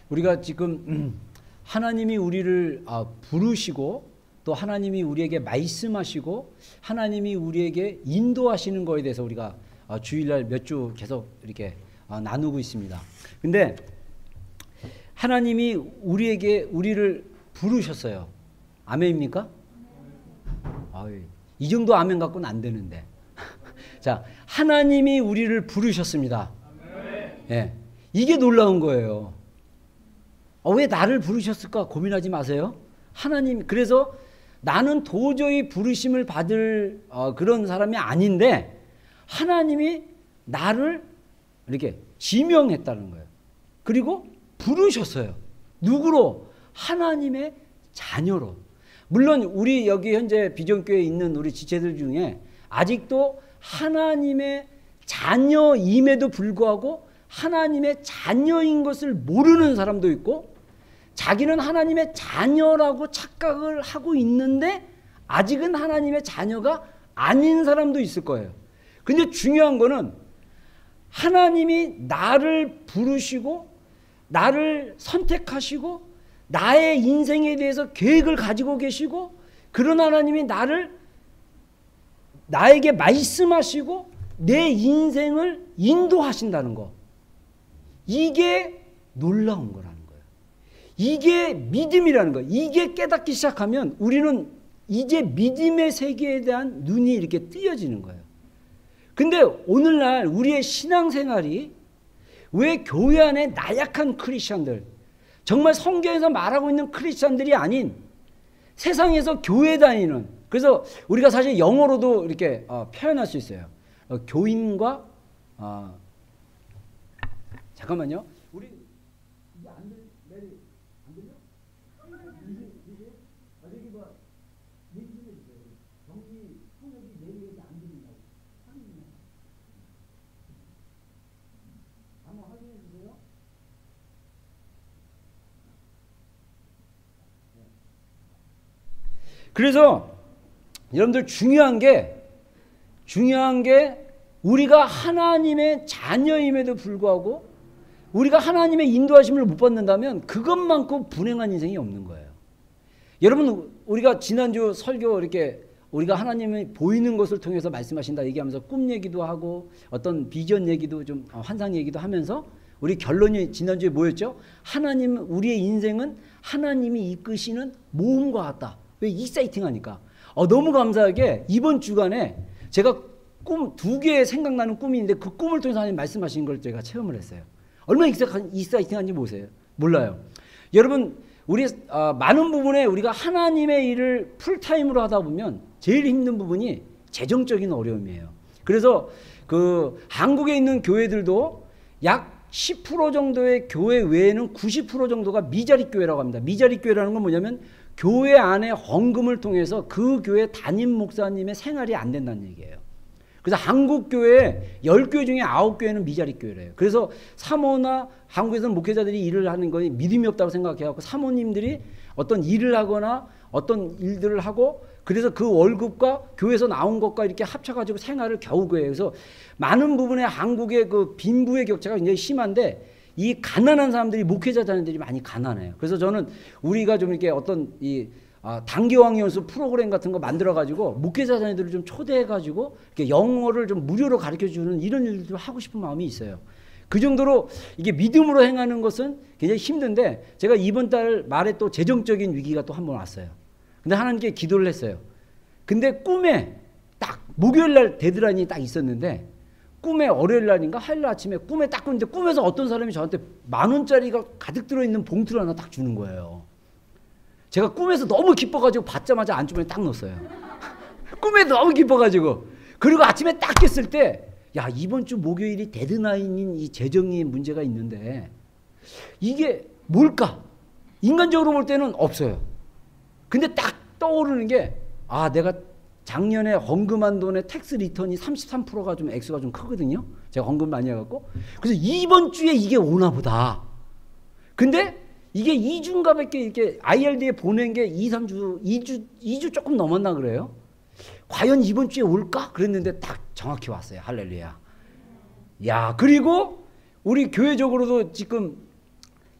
우리가 지금 하나님이 우리를 부르시고 또 하나님이 우리에게 말씀하시고 하나님이 우리에게 인도하시는 거에 대해서 우리가 주일날 몇 주 계속 이렇게 나누고 있습니다. 근데 하나님이 우리를 부르셨어요. 아멘입니까? 이 정도 아멘 갖고는 안 되는데. 자, 하나님이 우리를 부르셨습니다. 예, 이게 놀라운 거예요. 왜 나를 부르셨을까 고민하지 마세요. 하나님, 그래서 나는 도저히 부르심을 받을 그런 사람이 아닌데 하나님이 나를 이렇게 지명했다는 거예요. 그리고 부르셨어요. 누구로? 하나님의 자녀로. 물론 우리 여기 현재 비전교회에 있는 우리 지체들 중에 아직도 하나님의 자녀임에도 불구하고 하나님의 자녀인 것을 모르는 사람도 있고 자기는 하나님의 자녀라고 착각을 하고 있는데 아직은 하나님의 자녀가 아닌 사람도 있을 거예요. 근데 중요한 거는 하나님이 나를 부르시고 나를 선택하시고 나의 인생에 대해서 계획을 가지고 계시고 그런 하나님이 나에게 말씀하시고 내 인생을 인도하신다는 거. 이게 놀라운 거라는 거예요. 이게 믿음이라는 거예요. 이게 깨닫기 시작하면 우리는 이제 믿음의 세계에 대한 눈이 이렇게 뜨여지는 거예요. 근데 오늘날 우리의 신앙생활이 왜 교회 안에 나약한 크리스천들, 정말 성경에서 말하고 있는 크리스천들이 아닌 세상에서 교회 다니는, 그래서 우리가 사실 영어로도 이렇게 표현할 수 있어요. 교인과 잠깐만요. 우리 이게 안 들려? 여기 뭐 얘기 좀 해주세요. 정기 통역이 내리게 안 들린다고. 한번 확인해 주세요. 그래서 여러분들 중요한 게 우리가 하나님의 자녀임에도 불구하고 우리가 하나님의 인도하심을 못 받는다면 그것만큼 분행한 인생이 없는 거예요. 여러분, 우리가 지난주 설교 이렇게 우리가 하나님이 보이는 것을 통해서 말씀하신다 얘기하면서 꿈 얘기도 하고 어떤 비전 얘기도 좀 환상 얘기도 하면서 우리 결론이 지난주에 뭐였죠? 하나님, 우리의 인생은 하나님이 이끄시는 모험과 같다. 왜? 익사이팅하니까. 너무 감사하게 이번 주간에 제가 꿈 2개 생각나는 꿈이 있는데 그 꿈을 통해서 하나님 말씀하신 걸 제가 체험을 했어요. 얼마나 익사이팅한지 몰라요. 여러분, 우리 많은 부분에 우리가 하나님의 일을 풀타임으로 하다 보면 제일 힘든 부분이 재정적인 어려움이에요. 그래서 그 한국에 있는 교회들도 약 10% 정도의 교회 외에는 90% 정도가 미자립 교회라고 합니다. 미자립 교회라는 건 뭐냐면 교회 안에 헌금을 통해서 그 교회 담임 목사님의 생활이 안 된다는 얘기예요. 그래서 한국 교회 10교회 중에 9교회는 미자립 교회래요. 그래서 사모나 한국에서는 목회자들이 일을 하는 건 믿음이 없다고 생각해갖고 사모님들이 어떤 일을 하거나 어떤 일들을 하고 그래서 그 월급과 교회에서 나온 것과 이렇게 합쳐가지고 생활을 겨우 구해요. 그래서 많은 부분에 한국의 그 빈부의 격차가 굉장히 심한데 이 가난한 사람들이 목회자 자녀들이 많이 가난해요. 그래서 저는 우리가 좀 이렇게 어떤 이 단기왕 연수 프로그램 같은 거 만들어가지고 목회자 자녀들을 좀 초대해가지고 이렇게 영어를 좀 무료로 가르쳐주는 이런 일들을 하고 싶은 마음이 있어요. 그 정도로 이게 믿음으로 행하는 것은 굉장히 힘든데 제가 이번 달 말에 또 재정적인 위기가 또 한 번 왔어요. 근데 하나님께 기도를 했어요. 근데 꿈에 딱 목요일 날 데드라인이 딱 있었는데 꿈에 월요일 날인가 화요일 날 아침에 꿈에 딱 꿨는데 꿈에서 어떤 사람이 저한테 10,000원짜리가 가득 들어있는 봉투를 하나 딱 주는 거예요. 제가 꿈에서 너무 기뻐가지고 받자마자 안주머니에 딱 넣었어요. 꿈에 너무 기뻐가지고. 그리고 아침에 딱 깼을 때 야, 이번 주 목요일이 데드라인인 이 재정의 문제가 있는데 이게 뭘까? 인간적으로 볼 때는 없어요. 근데 딱 떠오르는 게 내가 작년에 헌금한 돈의 텍스 리턴이 33%가 좀 액수가 좀 크거든요. 제가 헌금 많이 해갖고. 그래서 이번 주에 이게 오나 보다. 근데 이게 2주인가밖에 이렇게 IRD에 보낸 게 2주 조금 넘었나 그래요. 과연 이번 주에 올까? 그랬는데 딱 정확히 왔어요. 할렐루야. 야, 그리고 우리 교회적으로도 지금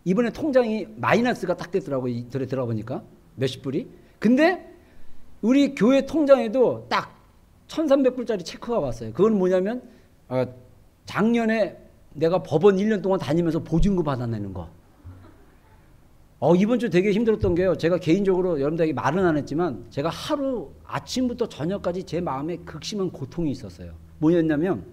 이번에 통장이 마이너스가 딱 됐더라고요. 들어가 보니까 몇십 불이. 근데 우리 교회 통장에도 딱 1,300불짜리 체크가 왔어요. 그건 뭐냐면 작년에 내가 법원 1년 동안 다니면서 보증금 받아내는 거. 이번 주 되게 힘들었던 게요. 제가 개인적으로 여러분들에게 말은 안 했지만 제가 하루 아침부터 저녁까지 제 마음에 극심한 고통이 있었어요. 뭐였냐면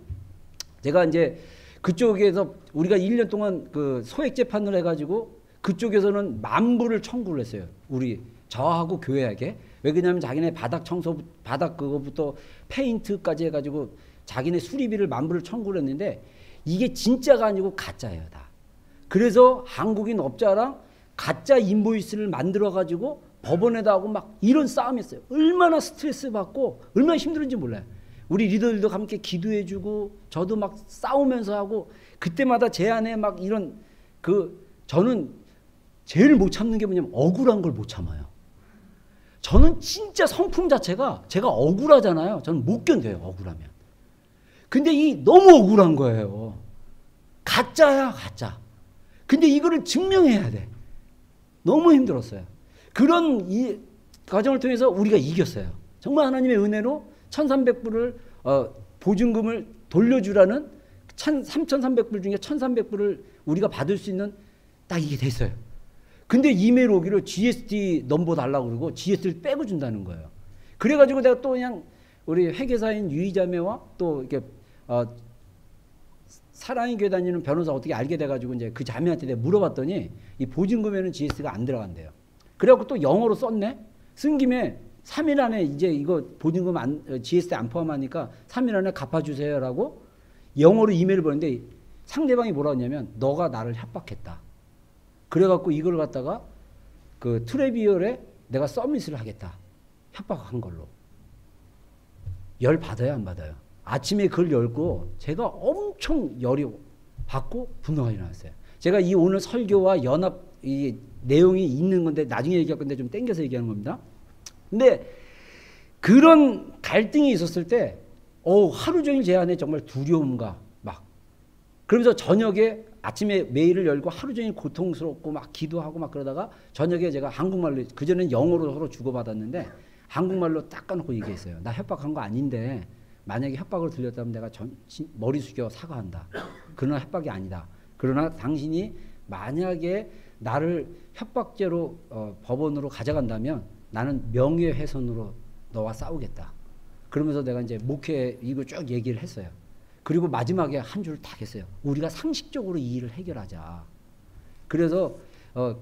제가 이제 그쪽에서 우리가 1년 동안 그 소액 재판을 해가지고 그쪽에서는 만불을 청구를 했어요. 우리 저하고 교회에게. 왜 그러냐면 자기네 바닥 청소, 바닥 그거부터 페인트까지 해가지고 자기네 수리비를 만불을 청구를 했는데 이게 진짜가 아니고 가짜예요, 다. 그래서 한국인 업자랑 가짜 인보이스를 만들어가지고 법원에다 하고 막 이런 싸움이 있어요. 얼마나 스트레스 받고 얼마나 힘들은지 몰라요. 우리 리더들도 함께 기도해주고 저도 막 싸우면서 하고 그때마다 제 안에 막 이런 저는 제일 못 참는 게 뭐냐면 억울한 걸 못 참아요. 저는 진짜 성품 자체가 제가 억울하잖아요. 저는 못 견뎌요, 억울하면. 근데 너무 억울한 거예요. 가짜야, 가짜. 근데 이거를 증명해야 돼. 너무 힘들었어요. 그런 이 과정을 통해서 우리가 이겼어요. 정말 하나님의 은혜로 1,300불을 보증금을 돌려주라는 3,300불 중에 1,300불을 우리가 받을 수 있는 딱 이게 됐어요. 근데 이메일 오기로 GST 넘버 달라고 그러고 GST를 빼고 준다는 거예요. 그래가지고 내가 또 그냥 우리 회계사인 유이자매와 또 이렇게 사랑의 교회 다니는 변호사 어떻게 알게 돼가지고 이제 그 자매한테 내가 물어봤더니 이 보증금에는 GST가 안 들어간대요. 그래갖고 또 영어로 썼네? 쓴 김에 3일 안에 이제 이거 보증금 GST 안 포함하니까 3일 안에 갚아주세요라고 영어로 이메일을 보냈는데 상대방이 뭐라고 했냐면 너가 나를 협박했다. 그래갖고 이걸 갖다가 그 트레비얼에 내가 서밋을 하겠다. 협박한 걸로. 열 받아요, 안 받아요? 아침에 글 열고 제가 엄청 열이 받고 분노가 일어났어요. 제가 이 오늘 설교와 연합 이 내용이 있는 건데 나중에 얘기할 건데 좀 땡겨서 얘기하는 겁니다. 근데 그런 갈등이 있었을 때 하루 종일 제 안에 정말 두려움과 막 그러면서 저녁에 아침에 메일을 열고 하루 종일 고통스럽고 막 기도하고 막 그러다가 저녁에 제가 한국말로 그전에는 영어로 서로 주고받았는데 한국말로 딱 까놓고 얘기했어요. 나 협박한 거 아닌데 만약에 협박을 들렸다면 내가 머리 숙여 사과한다. 그러나 협박이 아니다. 그러나 당신이 만약에 나를 협박죄로 법원으로 가져간다면 나는 명예훼손으로 너와 싸우겠다. 그러면서 내가 이제 목회 이거 쭉 얘기를 했어요. 그리고 마지막에 한 줄 딱 했어요. 우리가 상식적으로 이 일을 해결하자. 그래서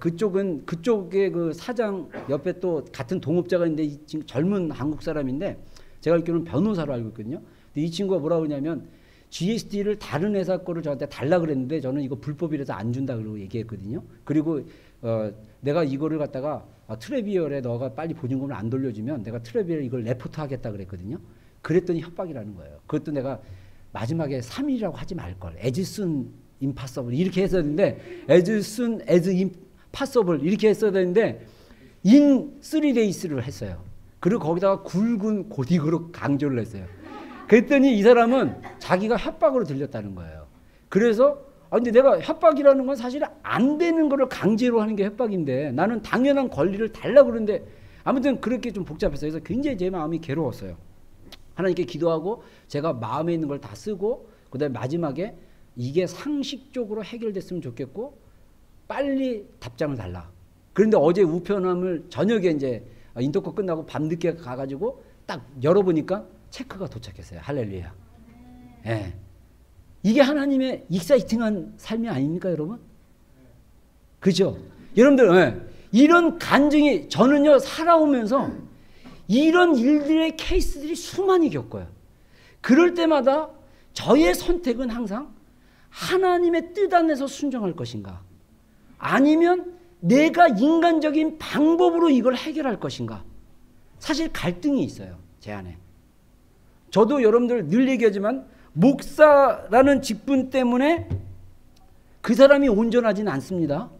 그쪽에 그 사장 옆에 또 같은 동업자가 있는데 지금 젊은 한국 사람인데 제가 알기로는 변호사로 알고 있거든요. 근데 이 친구가 뭐라고 그러냐면 GST를 다른 회사 거를 저한테 달라 그랬는데 저는 이거 불법이라서 안 준다 그러고 얘기했거든요. 그리고 내가 이거를 갖다가 트레비얼에 너가 빨리 보증금을 안 돌려주면 내가 트레비얼에 이걸 레포트 하겠다 그랬거든요. 그랬더니 협박이라는 거예요. 그것도 내가 마지막에 3일이라고 하지 말걸. as soon impossible 이렇게 했었는데 as soon as impossible 이렇게 했어야 되는데 in 3days를 했어요. 그리고 거기다가 굵은 고딕으로 강조를 했어요. 그랬더니 이 사람은 자기가 협박으로 들렸다는 거예요. 그래서 근데 내가 협박이라는 건 사실 안 되는 거를 강제로 하는 게 협박인데 나는 당연한 권리를 달라고 그러는데 아무튼 그렇게 좀 복잡했어요. 그래서 굉장히 제 마음이 괴로웠어요. 하나님께 기도하고 제가 마음에 있는 걸 다 쓰고 그다음에 마지막에 이게 상식적으로 해결됐으면 좋겠고 빨리 답장을 달라. 그런데 어제 우편함을 저녁에 이제 인터뷰 끝나고 밤늦게 가가지고 딱 열어보니까 체크가 도착했어요. 할렐루야. 예. 이게 하나님의 익사이팅한 삶이 아닙니까, 여러분? 그죠? 여러분들, 예. 이런 간증이 저는요, 살아오면서 이런 일들의 케이스들이 수많이 겪어요. 그럴 때마다 저의 선택은 항상 하나님의 뜻 안에서 순종할 것인가? 아니면 내가 인간적인 방법으로 이걸 해결할 것인가? 사실 갈등이 있어요, 제 안에. 저도 여러분들 늘 얘기하지만 목사라는 직분 때문에 그 사람이 온전하지는 않습니다.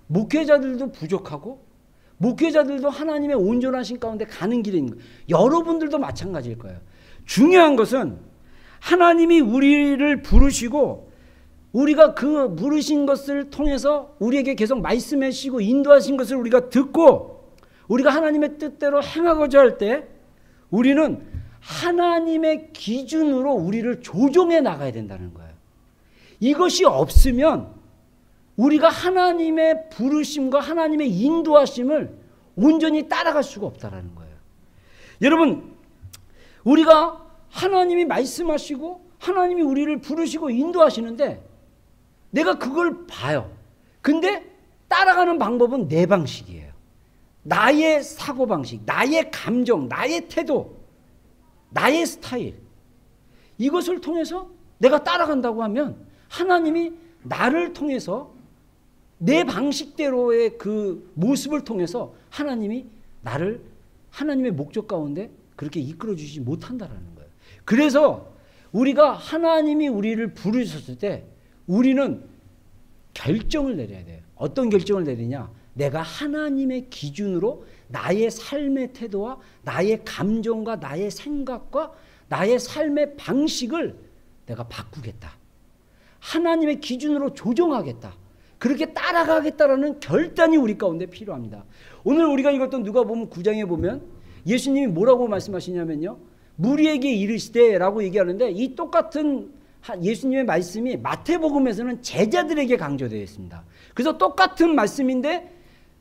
목회자들도 부족하고 목회자들도 하나님의 온전하신 가운데 가는 길이 있는 거예요. 여러분들도 마찬가지일 거예요. 중요한 것은 하나님이 우리를 부르시고 우리가 그 부르신 것을 통해서 우리에게 계속 말씀해 주시고 인도하신 것을 우리가 듣고 우리가 하나님의 뜻대로 행하고자 할 때 우리는 하나님의 기준으로 우리를 조종해 나가야 된다는 거예요. 이것이 없으면 우리가 하나님의 부르심과 하나님의 인도하심을 온전히 따라갈 수가 없다는 거예요. 여러분, 우리가 하나님이 말씀하시고 하나님이 우리를 부르시고 인도하시는데 내가 그걸 봐요. 근데 따라가는 방법은 내 방식이에요. 나의 사고방식, 나의 감정, 나의 태도, 나의 스타일. 이것을 통해서 내가 따라간다고 하면 하나님이 나를 통해서 내 방식대로의 그 모습을 통해서 하나님이 나를 하나님의 목적 가운데 그렇게 이끌어 주지 못한다라는 거예요. 그래서 우리가 하나님이 우리를 부르셨을 때 우리는 결정을 내려야 돼요. 어떤 결정을 내리냐? 내가 하나님의 기준으로 나의 삶의 태도와 나의 감정과 나의 생각과 나의 삶의 방식을 내가 바꾸겠다. 하나님의 기준으로 조정하겠다. 그렇게 따라가겠다라는 결단이 우리 가운데 필요합니다. 오늘 우리가 읽었던 누가복음 9장에 보면 예수님이 뭐라고 말씀하시냐면요. 무리에게 이르시되 라고 얘기하는데 이 똑같은 예수님의 말씀이 마태복음에서는 제자들에게 강조되어 있습니다. 그래서 똑같은 말씀인데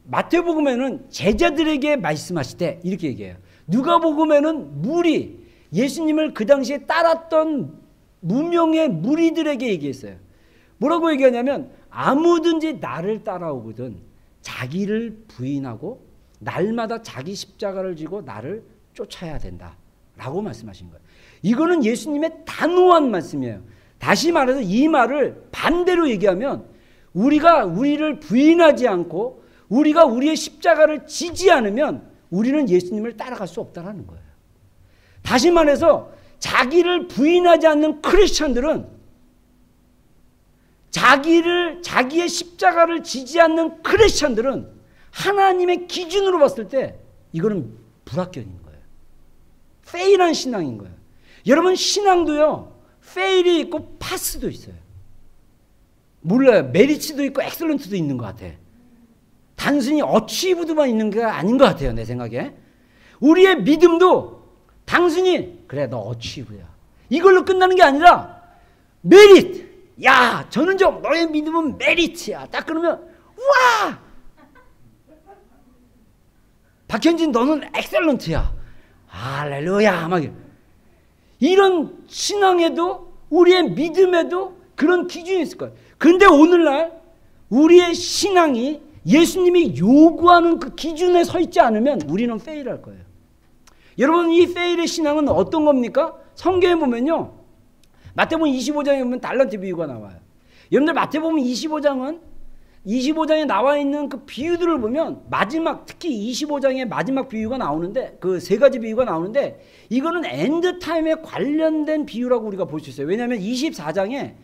마태복음에는 제자들에게 말씀하시되 이렇게 얘기해요. 누가복음에는 무리, 예수님을 그 당시에 따랐던 무명의 무리들에게 얘기했어요. 뭐라고 얘기하냐면 아무든지 나를 따라오거든 자기를 부인하고 날마다 자기 십자가를 지고 나를 쫓아야 된다 라고 말씀하신 거예요. 이거는 예수님의 단호한 말씀이에요. 다시 말해서 이 말을 반대로 얘기하면 우리가 우리를 부인하지 않고 우리가 우리의 십자가를 지지 않으면 우리는 예수님을 따라갈 수 없다는 거예요. 다시 말해서 자기를 부인하지 않는 크리스천들은 자기의 십자가를 지지 않는 크리스천들은 하나님의 기준으로 봤을 때 이거는 불합격인 거예요. 페일한 신앙인 거예요. 여러분 신앙도요. 페일이 있고 파스도 있어요. 몰라요. 메리츠도 있고 엑셀런트도 있는 것 같아. 단순히 어치브드만 있는 게 아닌 것 같아요. 내 생각에. 우리의 믿음도 단순히 그래 너 어치브야. 이걸로 끝나는 게 아니라 메리트. 야 전은정 너의 믿음은 메리트야. 딱 그러면 와 박현진 너는 엑셀런트야. 할렐루야 막 이런 신앙에도 우리의 믿음에도 그런 기준이 있을 거예요. 근데 오늘날 우리의 신앙이 예수님이 요구하는 그 기준에 서 있지 않으면 우리는 페일할 거예요. 여러분 이 페일의 신앙은 어떤 겁니까? 성경에 보면요. 마태복음 25장에 보면 달란트 비유가 나와요. 여러분들 마태복음 25장에 나와 있는 그 비유들을 보면 마지막 특히 25장의 마지막 비유가 나오는데 그 세 가지 비유가 나오는데 이거는 엔드타임에 관련된 비유라고 우리가 볼 수 있어요. 왜냐하면 24장에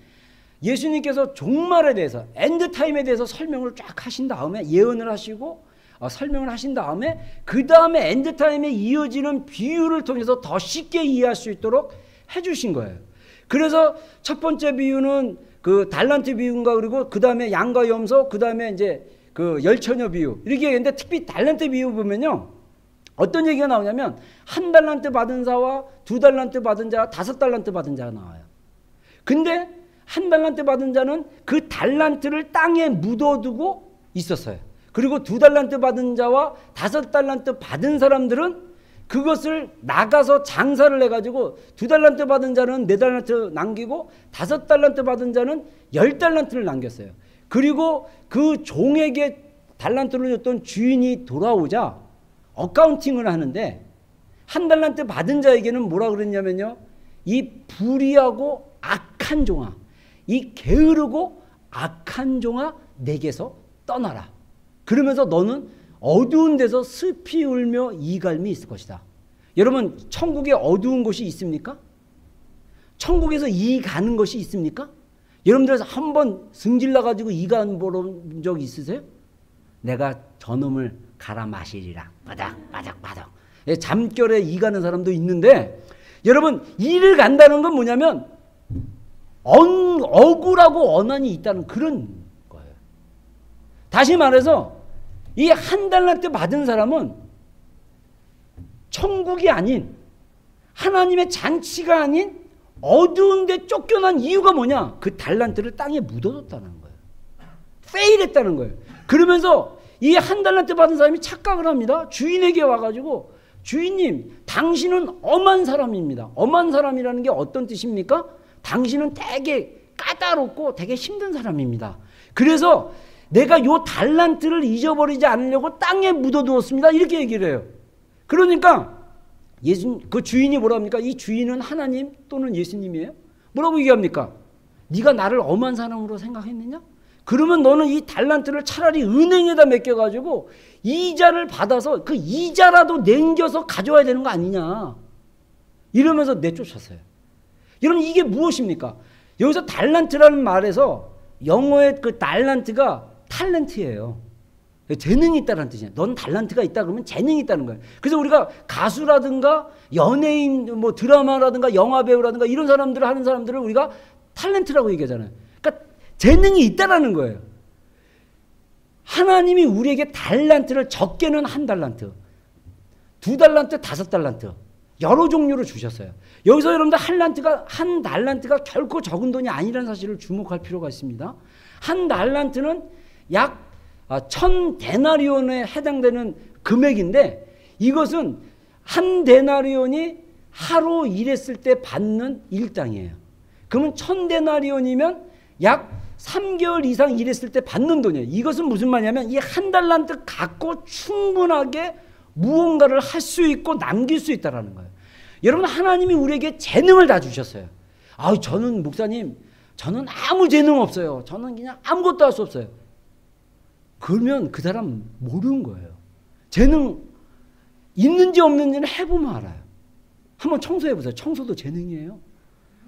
예수님께서 종말에 대해서 엔드타임에 대해서 설명을 쫙 하신 다음에 예언을 하시고 설명을 하신 다음에 그 다음에 엔드타임에 이어지는 비유를 통해서 더 쉽게 이해할 수 있도록 해주신 거예요. 그래서 첫 번째 비유는 그 달란트 비유인가 그리고 그 다음에 양과 염소 그 다음에 이제 그 열처녀 비유 이렇게 얘기했는데 특히 달란트 비유 보면요 어떤 얘기가 나오냐면 1달란트 받은 자와 2달란트 받은 자 5달란트 받은 자가 나와요. 근데 1달란트 받은 자는 그 달란트를 땅에 묻어두고 있었어요. 그리고 2달란트 받은 자와 5달란트 받은 사람들은 그것을 나가서 장사를 해가지고 2달란트 받은 자는 4달란트 남기고 5달란트 받은 자는 10달란트를 남겼어요. 그리고 그 종에게 달란트를 줬던 주인이 돌아오자 어카운팅을 하는데 1달란트 받은 자에게는 뭐라 그랬냐면요. 이 불의하고 악한 종아, 이 게으르고 악한 종아 내게서 떠나라. 그러면서 너는 어두운 데서 슬피 울며 이갈미 있을 것이다. 여러분 천국에 어두운 곳이 있습니까? 천국에서 이 가는 것이 있습니까? 여러분들 한번 승질나 가지고 이간 보러 적 있으세요? 내가 저놈을 갈아 마시리라. 바닥. 잠결에 이 가는 사람도 있는데 여러분 이를 간다는 건 뭐냐면 억울하고 언한이 있다는 그런 거예요. 다시 말해서 이 한 달란트 받은 사람은 천국이 아닌 하나님의 잔치가 아닌 어두운 데 쫓겨난 이유가 뭐냐? 그 달란트를 땅에 묻어뒀다는 거예요. 페일했다는 거예요. 그러면서 이 한 달란트 받은 사람이 착각을 합니다. 주인에게 와가지고 주인님, 당신은 엄한 사람입니다. 엄한 사람이라는 게 어떤 뜻입니까? 당신은 되게 까다롭고 되게 힘든 사람입니다. 그래서 내가 요 달란트를 잊어버리지 않으려고 땅에 묻어두었습니다. 이렇게 얘기를 해요. 그러니까 그 주인이 뭐라 합니까? 이 주인은 하나님 또는 예수님이에요? 뭐라고 얘기합니까? 네가 나를 엄한 사람으로 생각했느냐? 그러면 너는 이 달란트를 차라리 은행에다 맡겨가지고 이자를 받아서 그 이자라도 남겨서 가져와야 되는 거 아니냐? 이러면서 내쫓았어요. 여러분 이게 무엇입니까? 여기서 달란트라는 말에서 영어의 그 달란트가 탤런트예요. 재능이 있다는 뜻이에요. 넌 달란트가 있다 그러면 재능이 있다는 거예요. 그래서 우리가 가수라든가 연예인, 뭐 드라마라든가 영화 배우라든가 이런 사람들을 하는 사람들을 우리가 탤런트라고 얘기하잖아요. 그러니까 재능이 있다라는 거예요. 하나님이 우리에게 달란트를 적게는 1달란트, 2달란트, 5달란트 여러 종류로 주셨어요. 여기서 여러분들 한 달란트가 결코 적은 돈이 아니라는 사실을 주목할 필요가 있습니다. 1달란트는 약 1000데나리온에 해당되는 금액인데 이것은 1데나리온이 하루 일했을 때 받는 일당이에요. 그러면 1000데나리온이면 약 3개월 이상 일했을 때 받는 돈이에요. 이것은 무슨 말이냐면 이 1달란트 갖고 충분하게 무언가를 할 수 있고 남길 수 있다는 거예요. 여러분 하나님이 우리에게 재능을 다 주셨어요. 저는 목사님 저는 아무 재능 없어요. 저는 그냥 아무것도 할 수 없어요. 그러면 그 사람 모르는 거예요. 재능 있는지 없는지는 해보면 알아요. 한번 청소해보세요. 청소도 재능이에요.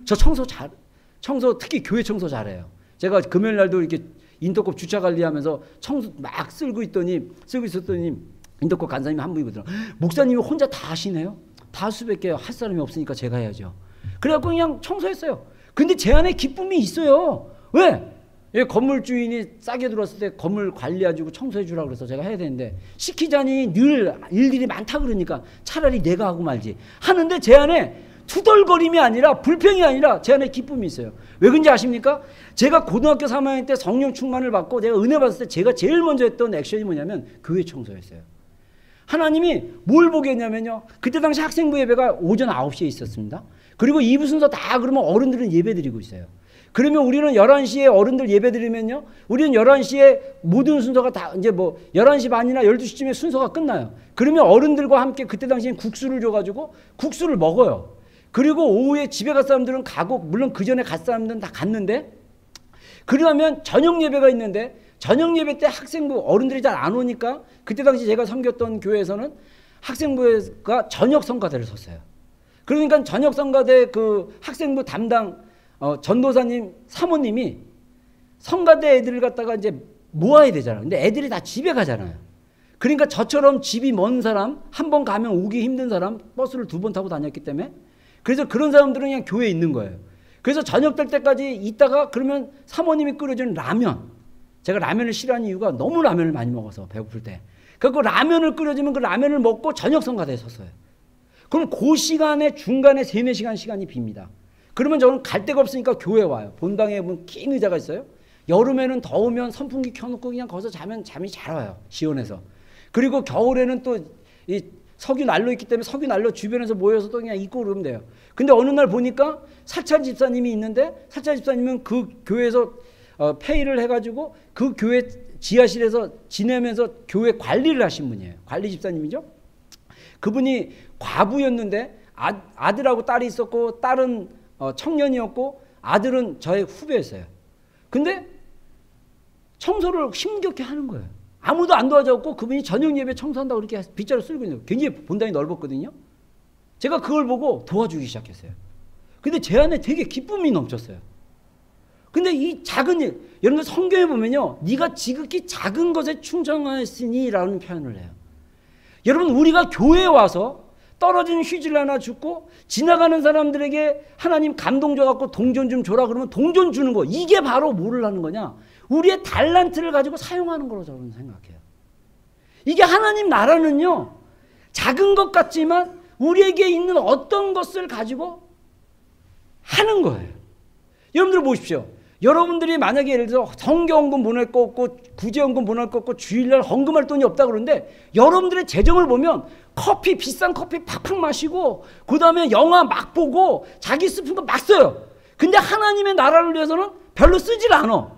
저 청소 특히 교회 청소 잘해요. 제가 금요일 날도 이렇게 인터컵 주차 관리하면서 청소 막 쓸고 있었더니 인터컵 간사님이 한 분이 그러더라고요. 목사님이 혼자 다 하시네요. 다 할 수밖에 할 사람이 없으니까 제가 해야죠. 그래갖고 그냥 청소했어요. 근데 제 안에 기쁨이 있어요. 왜? 건물 주인이 싸게 들어왔을 때 건물 관리해주고 청소해 주라고 그래서 제가 해야 되는데 시키자니 늘 일들이 많다 그러니까 차라리 내가 하고 말지 하는데 제 안에 투덜거림이 아니라 불평이 아니라 제 안에 기쁨이 있어요. 왜 그런지 아십니까? 제가 고등학교 3학년 때 성령 충만을 받고 내가 은혜 받았을 때 제가 제일 먼저 했던 액션이 뭐냐면 교회 청소였어요. 하나님이 뭘 보게 했냐면요. 그때 당시 학생부 예배가 오전 9시에 있었습니다. 그리고 2부 순서 다 그러면 어른들은 예배 드리고 있어요. 그러면 우리는 11시에 어른들 예배 드리면요. 우리는 11시에 모든 순서가 다 이제 뭐 11시 반이나 12시쯤에 순서가 끝나요. 그러면 어른들과 함께 그때 당시엔 국수를 줘가지고 국수를 먹어요. 그리고 오후에 집에 갈 사람들은 가고 물론 그 전에 갈 사람들은 다 갔는데 그러면 저녁 예배가 있는데 저녁 예배 때 학생부 어른들이 잘 안 오니까 그때 당시 제가 섬겼던 교회에서는 학생부가 저녁 성가대를 섰어요. 그러니까 저녁 성가대 그 학생부 담당 전도사님 사모님이 성가대 애들을 갖다가 이제 모아야 되잖아요. 근데 애들이 다 집에 가잖아요. 그러니까 저처럼 집이 먼 사람, 한 번 가면 오기 힘든 사람 버스를 2번 타고 다녔기 때문에 그래서 그런 사람들은 그냥 교회에 있는 거예요. 그래서 저녁 될 때까지 있다가 그러면 사모님이 끓여준 라면, 제가 라면을 싫어하는 이유가 너무 라면을 많이 먹어서 배고플 때 그 라면을 끓여주면 그 라면을 먹고 저녁 성가대에 섰어요. 그럼 그 시간에 중간에 3-4시간 시간이 빕니다. 그러면 저는 갈 데가 없으니까 교회 와요. 본당에 보면 긴 의자가 있어요. 여름에는 더우면 선풍기 켜놓고 그냥 거기서 자면 잠이 잘 와요. 시원해서. 그리고 겨울에는 또 이 석유 난로 있기 때문에 석유 난로 주변에서 모여서 또 그냥 있고 그러면 돼요. 근데 어느 날 보니까 사찰 집사님이 있는데 사찰 집사님은 그 교회에서 페이를 해가지고 그 교회 지하실에서 지내면서 교회 관리를 하신 분이에요. 관리 집사님이죠. 그분이 과부였는데 아들하고 딸이 있었고 딸은 청년이었고 아들은 저의 후배였어요. 근데 청소를 힘겹게 하는 거예요. 아무도 안 도와줬고 그분이 저녁 예배 청소한다고 그렇게 빗자루 쓸고 있는 거예요. 굉장히 본당이 넓었거든요. 제가 그걸 보고 도와주기 시작했어요. 근데 제 안에 되게 기쁨이 넘쳤어요. 근데 이 작은 일, 여러분들 성경에 보면요. 네가 지극히 작은 것에 충성하였으니 라는 표현을 해요. 여러분 우리가 교회에 와서 떨어진 휴지를 하나 줍고 지나가는 사람들에게 하나님 감동 줘갖고 동전 좀 줘라 그러면 동전 주는 거, 이게 바로 뭐를 하는 거냐? 우리의 달란트를 가지고 사용하는 거로 저는 생각해요. 이게 하나님 나라는요, 작은 것 같지만 우리에게 있는 어떤 것을 가지고 하는 거예요. 여러분들 보십시오. 여러분들이 만약에 예를 들어 성경헌금 보낼 거 없고 구제헌금 보낼 거 없고 주일날 헌금할 돈이 없다 그러는데, 여러분들의 재정을 보면 커피, 비싼 커피 팍팍 마시고 그 다음에 영화 막 보고 자기 싶은 거 막 써요. 근데 하나님의 나라를 위해서는 별로 쓰질 않아.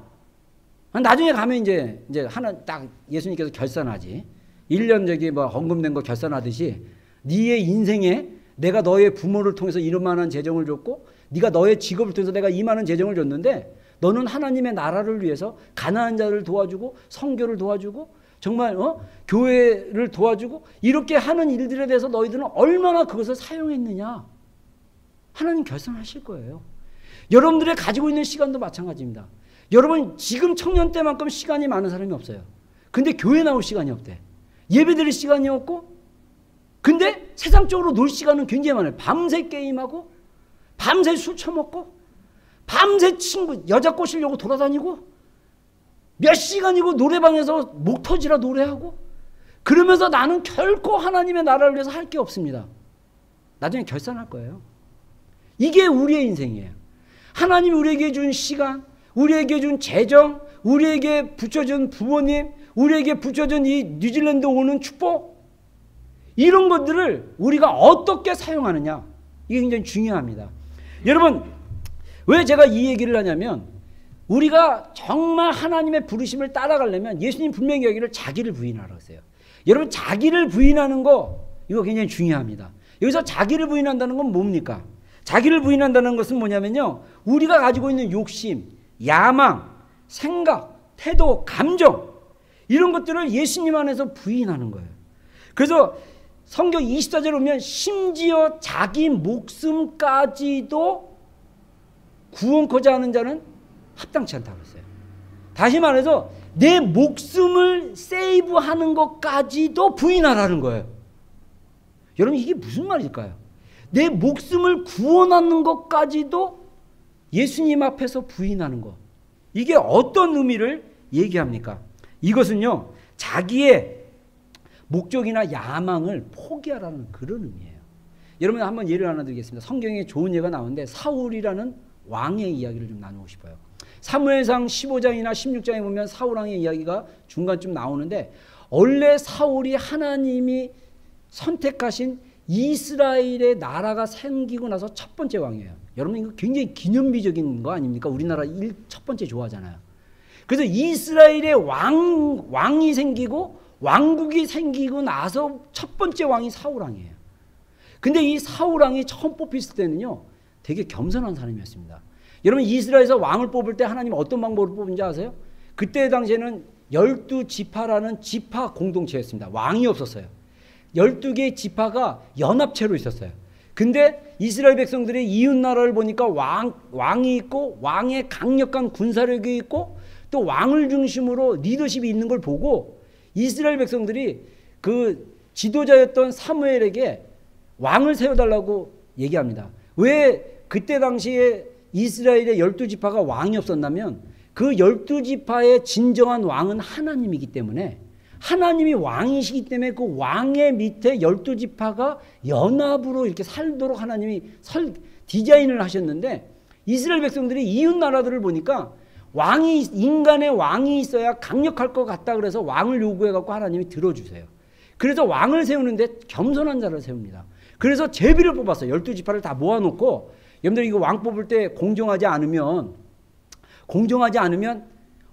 나중에 가면 이제 하나 딱 예수님께서 결산하지. 1년 저기 뭐 헌금 낸 거 결산하듯이 네의 인생에 내가 너의 부모를 통해서 이만한 재정을 줬고 네가 너의 직업을 통해서 내가 이만한 재정을 줬는데 너는 하나님의 나라를 위해서 가난한 자를 도와주고 선교를 도와주고 정말 교회를 도와주고 이렇게 하는 일들에 대해서 너희들은 얼마나 그것을 사용했느냐, 하나님 결산하실 거예요. 여러분들의 가지고 있는 시간도 마찬가지입니다. 여러분 지금 청년 때만큼 시간이 많은 사람이 없어요. 근데 교회 나올 시간이 없대. 예배 드릴 시간이 없고, 근데 세상적으로 놀 시간은 굉장히 많아요. 밤새 게임하고 밤새 술 처먹고 밤새 친구 여자 꼬시려고 돌아다니고 몇 시간이고 노래방에서 목 터지라 노래하고, 그러면서 나는 결코 하나님의 나라를 위해서 할 게 없습니다. 나중에 결산할 거예요. 이게 우리의 인생이에요. 하나님이 우리에게 준 시간, 우리에게 준 재정, 우리에게 붙여준 부모님, 우리에게 붙여준 이 뉴질랜드 오는 축복, 이런 것들을 우리가 어떻게 사용하느냐, 이게 굉장히 중요합니다. 여러분, 왜 제가 이 얘기를 하냐면, 우리가 정말 하나님의 부르심을 따라가려면 예수님 분명히 여기를 자기를 부인하라고 했어요. 여러분, 자기를 부인하는 거 이거 굉장히 중요합니다. 여기서 자기를 부인한다는 건 뭡니까? 자기를 부인한다는 것은 뭐냐면요, 우리가 가지고 있는 욕심, 야망, 생각, 태도, 감정, 이런 것들을 예수님 안에서 부인하는 거예요. 그래서 성경 24절에 보면 심지어 자기 목숨까지도 구원코자 하는 자는 합당치 않다고 했어요. 다시 말해서 내 목숨을 세이브하는 것까지도 부인하라는 거예요. 여러분, 이게 무슨 말일까요? 내 목숨을 구원하는 것까지도 예수님 앞에서 부인하는 것, 이게 어떤 의미를 얘기합니까? 이것은요, 자기의 목적이나 야망을 포기하라는 그런 의미예요. 여러분, 한번 예를 하나 드리겠습니다. 성경에 좋은 예가 나오는데 사울이라는 왕의 이야기를 좀 나누고 싶어요. 사무엘상 15장이나 16장에 보면 사울 왕의 이야기가 중간쯤 나오는데, 원래 사울이 하나님이 선택하신 이스라엘의 나라가 생기고 나서 첫 번째 왕이에요. 여러분, 이거 굉장히 기념비적인 거 아닙니까? 우리나라 첫 번째 좋아하잖아요. 그래서 이스라엘의 왕이 생기고 왕국이 생기고 나서 첫 번째 왕이 사울 왕이에요. 근데 이 사울 왕이 처음 뽑혔을 때는요, 되게 겸손한 사람이었습니다. 여러분, 이스라엘에서 왕을 뽑을 때 하나님 어떤 방법으로 뽑은지 아세요? 그때 당시에는 12지파라는 지파 공동체였습니다. 왕이 없었어요. 12개의 지파가 연합체로 있었어요. 근데 이스라엘 백성들의 이웃나라를 보니까 왕이 있고 왕의 강력한 군사력이 있고 또 왕을 중심으로 리더십이 있는 걸 보고 이스라엘 백성들이 그 지도자였던 사무엘에게 왕을 세워달라고 얘기합니다. 왜 그때 당시에 이스라엘의 12지파가 왕이 없었냐면, 그 12지파의 진정한 왕은 하나님이기 때문에, 하나님이 왕이시기 때문에 그 왕의 밑에 12지파가 연합으로 이렇게 살도록 하나님이 디자인을 하셨는데, 이스라엘 백성들이 이웃 나라들을 보니까 인간의 왕이 있어야 강력할 것 같다 그래서 왕을 요구해갖고 하나님이 들어주세요. 그래서 왕을 세우는데 겸손한 자를 세웁니다. 그래서 제비를 뽑았어요. 12지파를 다 모아놓고, 여러분들 이거 왕 뽑을 때 공정하지 않으면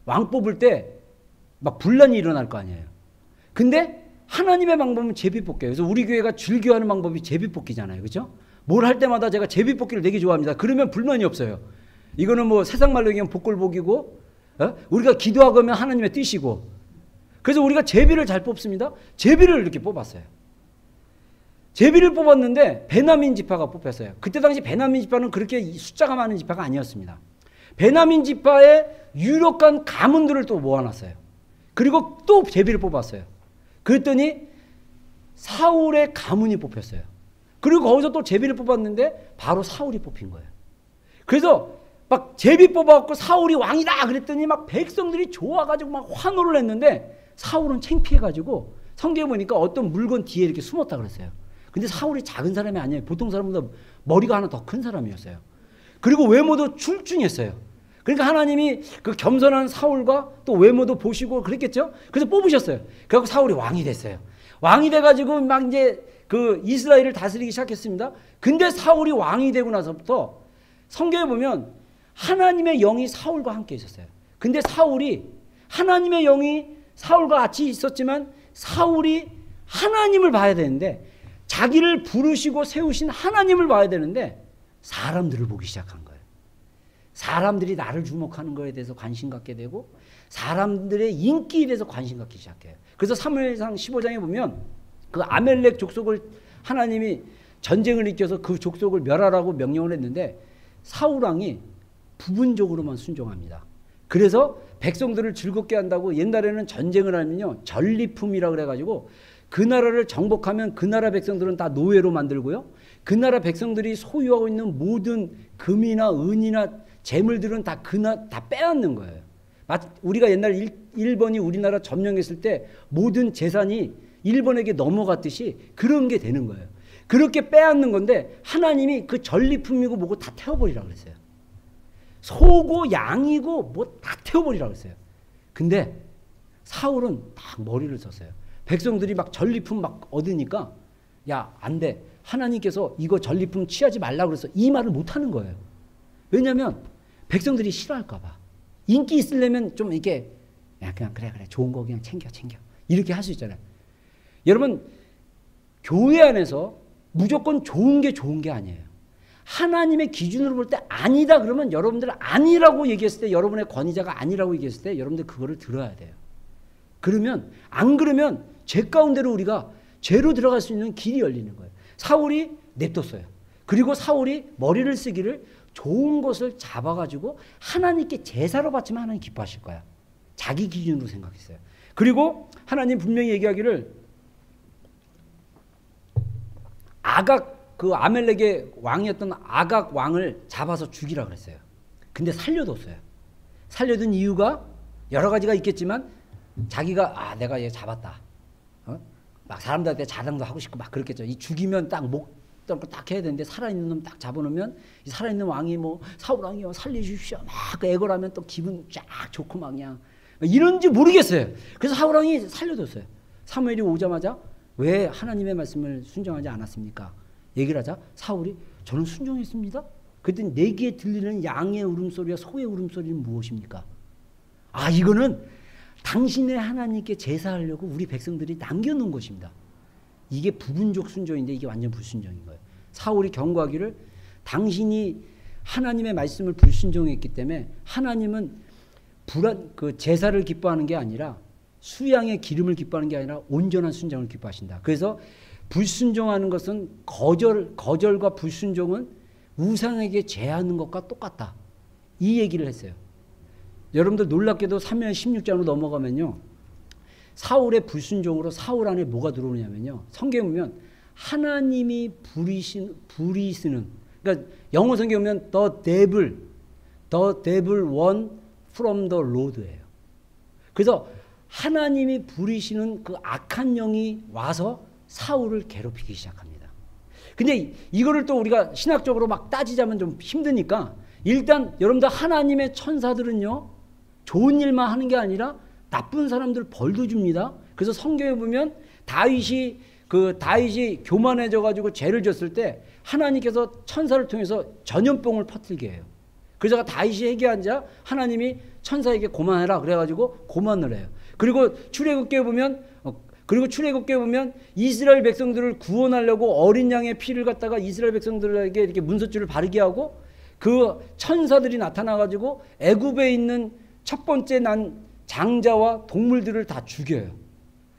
왕 뽑을 때 막 분란이 일어날 거 아니에요. 근데 하나님의 방법은 제비 뽑기예요. 그래서 우리 교회가 즐겨하는 방법이 제비 뽑기잖아요. 그렇죠? 뭘 할 때마다 제가 제비 뽑기를 되게 좋아합니다. 그러면 불만이 없어요. 이거는 뭐 세상 말로 얘기하면 복골복이고, 우리가 기도하고 하면 하나님의 뜻이고, 그래서 우리가 제비를 잘 뽑습니다. 제비를 이렇게 뽑았어요. 제비를 뽑았는데 베냐민 지파가 뽑혔어요. 그때 당시 베냐민 지파는 그렇게 숫자가 많은 지파가 아니었습니다. 베냐민 지파의 유력한 가문들을 또 모아놨어요. 그리고 또 제비를 뽑았어요. 그랬더니 사울의 가문이 뽑혔어요. 그리고 거기서 또 제비를 뽑았는데 바로 사울이 뽑힌 거예요. 그래서 막 제비 뽑아갖고 사울이 왕이다 그랬더니 막 백성들이 좋아가지고 막 환호를 했는데 사울은 창피해가지고 성경에 보니까 어떤 물건 뒤에 이렇게 숨었다 그랬어요. 근데 사울이 작은 사람이 아니에요. 보통 사람보다 머리가 하나 더 큰 사람이었어요. 그리고 외모도 출중했어요. 그러니까 하나님이 그 겸손한 사울과 또 외모도 보시고 그랬겠죠. 그래서 뽑으셨어요. 그래서 사울이 왕이 됐어요. 왕이 돼가지고 막 이제 그 이스라엘을 다스리기 시작했습니다. 근데 사울이 왕이 되고 나서부터 성경에 보면 하나님의 영이 사울과 함께 있었어요. 근데 사울이 하나님의 영이 사울과 같이 있었지만 사울이 하나님을 봐야 되는데 자기를 부르시고 세우신 하나님을 봐야 되는데 사람들을 보기 시작한 거예요. 사람들이 나를 주목하는 거에 대해서 관심 갖게 되고 사람들의 인기에 대해서 관심 갖기 시작해요. 그래서 사무엘상 15장에 보면 그 아멜렉 족속을 하나님이 전쟁을 일으켜서 그 족속을 멸하라고 명령을 했는데 사울 왕이 부분적으로만 순종합니다. 그래서 백성들을 즐겁게 한다고 옛날에는 전쟁을 하면요 전리품이라 그래가지고 그 나라를 정복하면 그 나라 백성들은 다 노예로 만들고요. 그 나라 백성들이 소유하고 있는 모든 금이나 은이나 재물들은 다 빼앗는 거예요. 우리가 옛날 일본이 우리나라 점령했을 때 모든 재산이 일본에게 넘어갔듯이 그런 게 되는 거예요. 그렇게 빼앗는 건데 하나님이 그 전리품이고 뭐고 다 태워버리라고 그랬어요. 소고 양이고 뭐 다 태워버리라고 그랬어요. 근데 사울은 딱 머리를 썼어요. 백성들이 막 전리품 막 얻으니까 야, 안 돼. 하나님께서 이거 전리품 취하지 말라고 그래서 이 말을 못하는 거예요. 왜냐하면 백성들이 싫어할까 봐. 인기 있으려면 좀 이렇게 야, 그냥 그래 좋은 거 그냥 챙겨 이렇게 할 수 있잖아요. 여러분 교회 안에서 무조건 좋은 게 아니에요. 하나님의 기준으로 볼 때 아니다 그러면 여러분들 아니라고 얘기했을 때 여러분의 권위자가 아니라고 얘기했을 때 여러분들 그거를 들어야 돼요. 그러면 안 그러면 죄 가운데로 우리가 죄로 들어갈 수 있는 길이 열리는 거예요. 사울이 냅뒀어요. 그리고 사울이 머리를 쓰기를 좋은 것을 잡아가지고 하나님께 제사로 바치면 하나님 기뻐하실 거야. 자기 기준으로 생각했어요. 그리고 하나님 분명히 얘기하기를 아각 그 아멜렉의 왕이었던 아각 왕을 잡아서 죽이라 그랬어요. 근데 살려뒀어요. 살려둔 이유가 여러 가지가 있겠지만 자기가 내가 얘 잡았다. 막 사람들한테 자랑도 하고 싶고 막 그렇겠죠. 이 죽이면 딱 목 딱 해야 되는데 살아있는 놈 딱 잡아놓으면 이 살아있는 왕이 뭐 사울 왕이요 살려주십시오 막 애걸하면 또 기분 쫙 좋고 막 그냥 이런지 모르겠어요. 그래서 사울 왕이 살려줬어요. 사무엘이 오자마자 왜 하나님의 말씀을 순종하지 않았습니까? 얘기를 하자 사울이 저는 순종했습니다. 그랬더니 내 귀에 들리는 양의 울음소리와 소의 울음소리는 무엇입니까? 이거는 당신의 하나님께 제사하려고 우리 백성들이 남겨놓은 것입니다. 이게 부분적 순종인데 이게 완전 불순종인 거예요. 사울이 경고하기를 당신이 하나님의 말씀을 불순종했기 때문에 하나님은 그 제사를 기뻐하는 게 아니라 수양의 기름을 기뻐하는 게 아니라 온전한 순종을 기뻐하신다. 그래서 불순종하는 것은 거절과 불순종은 우상에게 제하는 것과 똑같다. 이 얘기를 했어요. 여러분들 놀랍게도 사무엘 16장으로 넘어가면요. 사울의 불순종으로 사울 안에 뭐가 들어오냐면요. 성경에 보면 하나님이 부리시는 그러니까 영어 성경에 보면 the devil won from the Lord예요. 그래서 하나님이 부리시는 그 악한 영이 와서 사울을 괴롭히기 시작합니다. 근데 이거를 또 우리가 신학적으로 막 따지자면 좀 힘드니까 일단 여러분들 하나님의 천사들은요. 좋은 일만 하는 게 아니라 나쁜 사람들 벌도 줍니다. 그래서 성경에 보면 다윗이 교만해져 가지고 죄를 졌을 때 하나님께서 천사를 통해서 전염병을 퍼뜨리게 해요. 그래서 다윗이 회개한 하나님이 천사에게 고만해라 그래 가지고 고만을 해요. 그리고 출애굽기에 보면 이스라엘 백성들을 구원하려고 어린 양의 피를 갖다가 이스라엘 백성들에게 이렇게 문서줄을 바르게 하고 그 천사들이 나타나 가지고 애굽에 있는 첫 번째 난 장자와 동물들을 다 죽여요.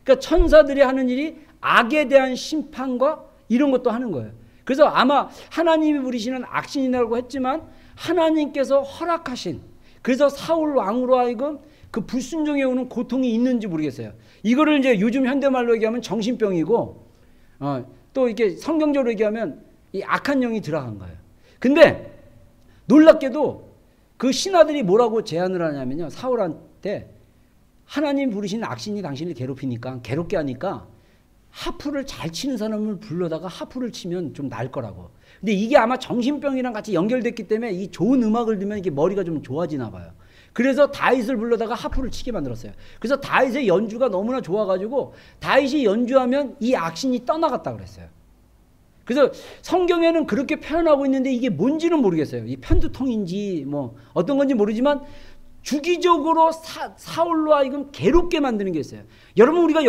그러니까 천사들이 하는 일이 악에 대한 심판과 이런 것도 하는 거예요. 그래서 아마 하나님이 부리시는 악신이라고 했지만 하나님께서 허락하신 그래서 사울 왕으로 하여금 그 불순종에 오는 고통이 있는지 모르겠어요. 이거를 이제 요즘 현대말로 얘기하면 정신병이고 또 이렇게 성경적으로 얘기하면 이 악한 영이 들어간 거예요. 근데 놀랍게도 그 신하들이 뭐라고 제안을 하냐면요. 사울한테 하나님 부르신 악신이 당신을 괴롭게 하니까 하프를 잘 치는 사람을 불러다가 하프를 치면 좀 나을 거라고. 근데 이게 아마 정신병이랑 같이 연결됐기 때문에 이 좋은 음악을 들으면 이게 머리가 좀 좋아지나 봐요. 그래서 다윗을 불러다가 하프를 치게 만들었어요. 그래서 다윗의 연주가 너무나 좋아가지고 다윗이 연주하면 이 악신이 떠나갔다 그랬어요. 그래서 성경에는 그렇게 표현하고 있는데 이게 뭔지는 모르겠어요. 이 편두통인지 뭐 어떤 건지 모르지만 주기적으로 사울로 하여금 괴롭게 만드는 게 있어요. 여러분 우리가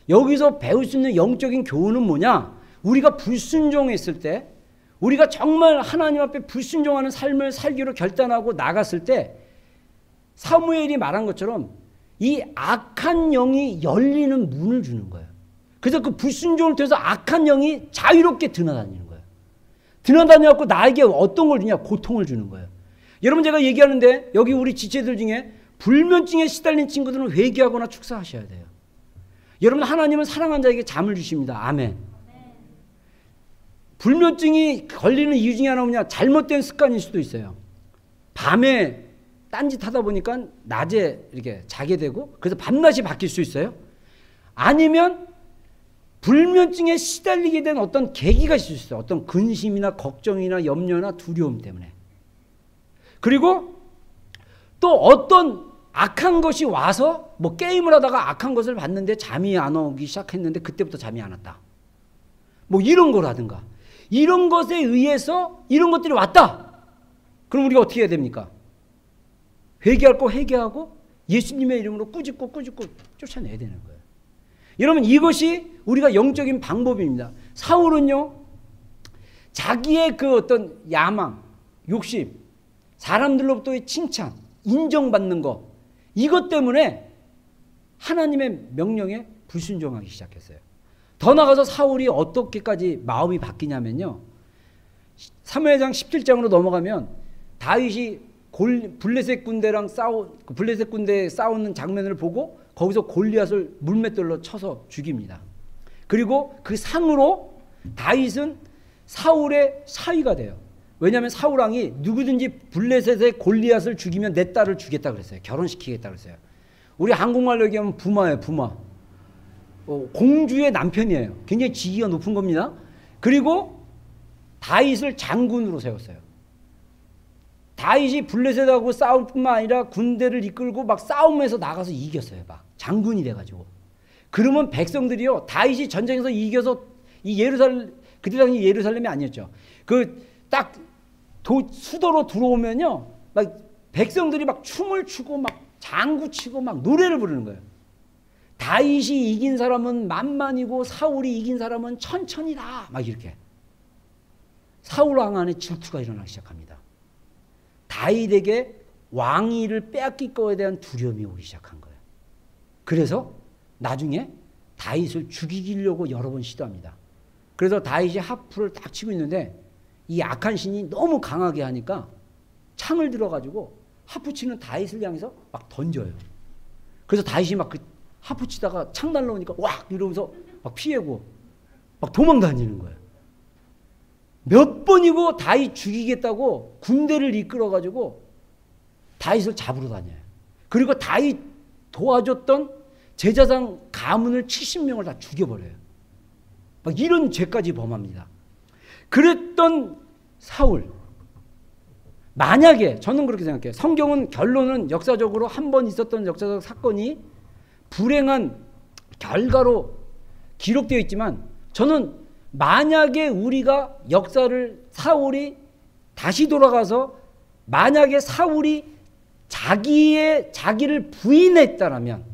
여기서 배울 수 있는 영적인 교훈은 뭐냐? 우리가 불순종했을 때, 우리가 정말 하나님 앞에 불순종하는 삶을 살기로 결단하고 나갔을 때 사무엘이 말한 것처럼 이 악한 영이 열리는 문을 주는 거예요. 그래서 그 불순종을 통해서 악한 영이 자유롭게 드나다니는 거예요. 드나다녀갖고 나에게 어떤 걸 주냐? 고통을 주는 거예요. 여러분 제가 얘기하는데 여기 우리 지체들 중에 불면증에 시달린 친구들은 회개하거나 축사하셔야 돼요. 여러분 하나님은 사랑한 자에게 잠을 주십니다. 아멘. 불면증이 걸리는 이유 중에 하나 뭐냐? 잘못된 습관일 수도 있어요. 밤에 딴짓 하다 보니까 낮에 이렇게 자게 되고 그래서 밤낮이 바뀔 수 있어요. 아니면 불면증에 시달리게 된 어떤 계기가 있을 수 있어요. 어떤 근심이나 걱정이나 염려나 두려움 때문에. 그리고 또 어떤 악한 것이 와서 뭐 게임을 하다가 악한 것을 봤는데 잠이 안 오기 시작했는데 그때부터 잠이 안 왔다. 뭐 이런 거라든가. 이런 것에 의해서 이런 것들이 왔다. 그럼 우리가 어떻게 해야 됩니까? 회개할 거 회개하고 예수님의 이름으로 꾸짖고 쫓아내야 되는 거예요. 여러분 이것이 우리가 영적인 방법입니다. 사울은요. 자기의 그 어떤 야망, 욕심, 사람들로부터의 칭찬, 인정받는 것 이것 때문에 하나님의 명령에 불순종하기 시작했어요. 더 나아가서 사울이 어떻게까지 마음이 바뀌냐면요. 사무엘상 17장으로 넘어가면 다윗이 블레셋 군대랑 블레셋 군대 싸우는 장면을 보고 거기서 골리앗을 물맷돌로 쳐서 죽입니다. 그리고 그 상으로 다윗은 사울의 사위가 돼요. 왜냐하면 사울 왕이 누구든지 블레셋의 골리앗을 죽이면 내 딸을 주겠다 그랬어요. 결혼시키겠다 그랬어요. 우리 한국말로 얘기하면 부마예요. 부마. 공주의 남편이에요. 굉장히 지위가 높은 겁니다. 그리고 다윗을 장군으로 세웠어요. 다윗이 블레셋하고 싸울 뿐만 아니라 군대를 이끌고 막 싸움에서 나가서 이겼어요. 막 장군이 돼가지고. 그러면 백성들이요. 다윗이 전쟁에서 이겨서 이 예루살렘 그때 당시 예루살렘이 아니었죠. 그 딱 수도로 들어오면요. 막 백성들이 막 춤을 추고 막 장구 치고 막 노래를 부르는 거예요. 다윗이 이긴 사람은 만만이고 사울이 이긴 사람은 천천이다. 막 이렇게. 사울 왕 안에 질투가 일어나기 시작합니다. 다윗에게 왕위를 빼앗길 거에 대한 두려움이 오기 시작한 거예요. 그래서 나중에 다윗을 죽이려고 여러 번 시도합니다. 그래서 다윗이 하프를 딱 치고 있는데 이 악한 신이 너무 강하게 하니까 창을 들어가지고 하프 치는 다윗을 향해서 막 던져요. 그래서 다윗이 막 그 하프 치다가 창 날라오니까 왁 이러면서 막 피하고 막 도망 다니는 거예요. 몇 번이고 다윗 죽이겠다고 군대를 이끌어가지고 다윗을 잡으러 다녀요. 그리고 다윗 도와줬던 제사장 가문을 70명을 다 죽여버려요. 막 이런 죄까지 범합니다. 그랬던 사울. 만약에 저는 그렇게 생각해요. 성경은 결론은 역사적으로 한 번 있었던 역사적 사건이 불행한 결과로 기록되어 있지만 저는 만약에 우리가 역사를 사울이 다시 돌아가서 만약에 사울이 자기를 부인했다라면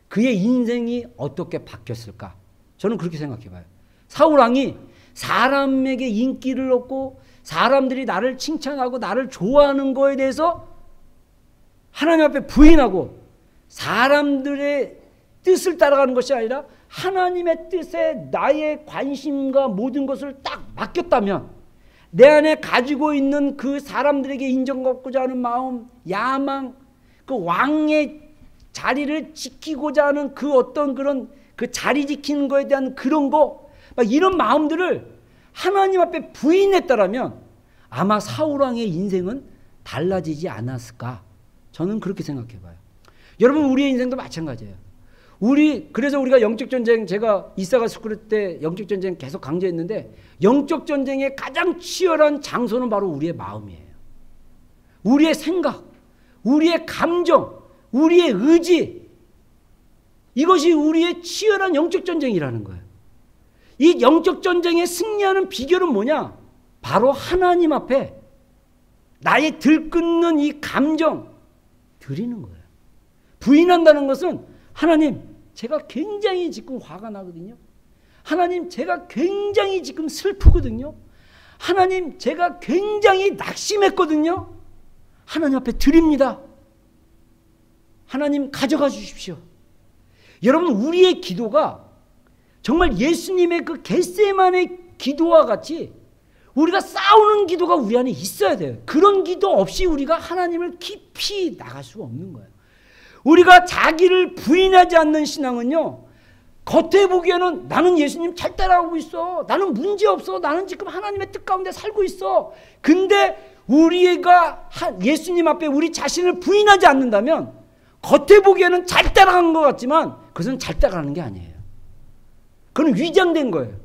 그의 인생이 어떻게 바뀌었을까? 저는 그렇게 생각해 봐요. 사울 왕이 사람에게 인기를 얻고 사람들이 나를 칭찬하고 나를 좋아하는 거에 대해서 하나님 앞에 부인하고 사람들의 뜻을 따라가는 것이 아니라 하나님의 뜻에 나의 관심과 모든 것을 딱 맡겼다면 내 안에 가지고 있는 그 사람들에게 인정받고자 하는 마음, 야망, 그 왕의 자리를 지키고자 하는 그 어떤 그런 그 자리 지키는 거에 대한 그런 거 막 이런 마음들을 하나님 앞에 부인했다라면 아마 사울왕의 인생은 달라지지 않았을까? 저는 그렇게 생각해 봐요. 여러분, 우리의 인생도 마찬가지예요. 그래서 우리가 영적 전쟁, 제가 이사가 스쿨 때 영적 전쟁 계속 강조했는데, 영적 전쟁의 가장 치열한 장소는 바로 우리의 마음이에요. 우리의 생각, 우리의 감정, 우리의 의지, 이것이 우리의 치열한 영적 전쟁이라는 거예요. 이 영적 전쟁에 승리하는 비결은 뭐냐? 바로 하나님 앞에 나의 들끓는 이 감정 드리는 거예요. 부인한다는 것은, 하나님, 제가 굉장히 지금 화가 나거든요. 하나님, 제가 굉장히 지금 슬프거든요. 하나님, 제가 굉장히 낙심했거든요. 하나님 앞에 드립니다. 하나님, 가져가 주십시오. 여러분, 우리의 기도가 정말 예수님의 그 겟세마네 기도와 같이 우리가 싸우는 기도가 우리 안에 있어야 돼요. 그런 기도 없이 우리가 하나님을 깊이 나갈 수가 없는 거예요. 우리가 자기를 부인하지 않는 신앙은요, 겉에 보기에는 나는 예수님 잘 따라가고 있어, 나는 문제없어, 나는 지금 하나님의 뜻 가운데 살고 있어. 근데 우리가 예수님 앞에 우리 자신을 부인하지 않는다면 겉에 보기에는 잘 따라간 것 같지만 그것은 잘 따라가는 게 아니에요. 그건 위장된 거예요.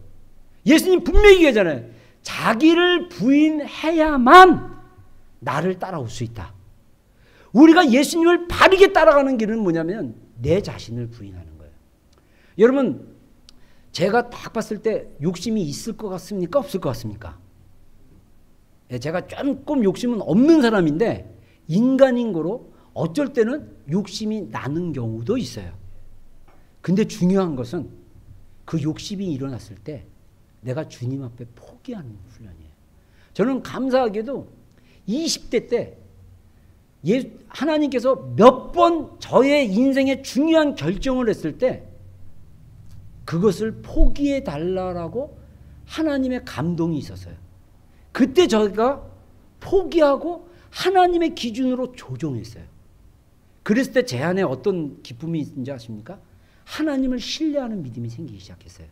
예수님 분명히 얘기하잖아요. 자기를 부인해야만 나를 따라올 수 있다. 우리가 예수님을 바르게 따라가는 길은 뭐냐면 내 자신을 부인하는 거예요. 여러분, 제가 딱 봤을 때 욕심이 있을 것 같습니까? 없을 것 같습니까? 제가 조금 욕심은 없는 사람인데 인간인 거로 어쩔 때는 욕심이 나는 경우도 있어요. 근데 중요한 것은 그 욕심이 일어났을 때 내가 주님 앞에 포기하는 훈련이에요. 저는 감사하게도 20대 때 하나님께서 몇 번 저의 인생에 중요한 결정을 했을 때 그것을 포기해 달라고 하나님의 감동이 있었어요. 그때 저희가 포기하고 하나님의 기준으로 조정했어요. 그랬을 때 제 안에 어떤 기쁨이 있는지 아십니까? 하나님을 신뢰하는 믿음이 생기기 시작했어요.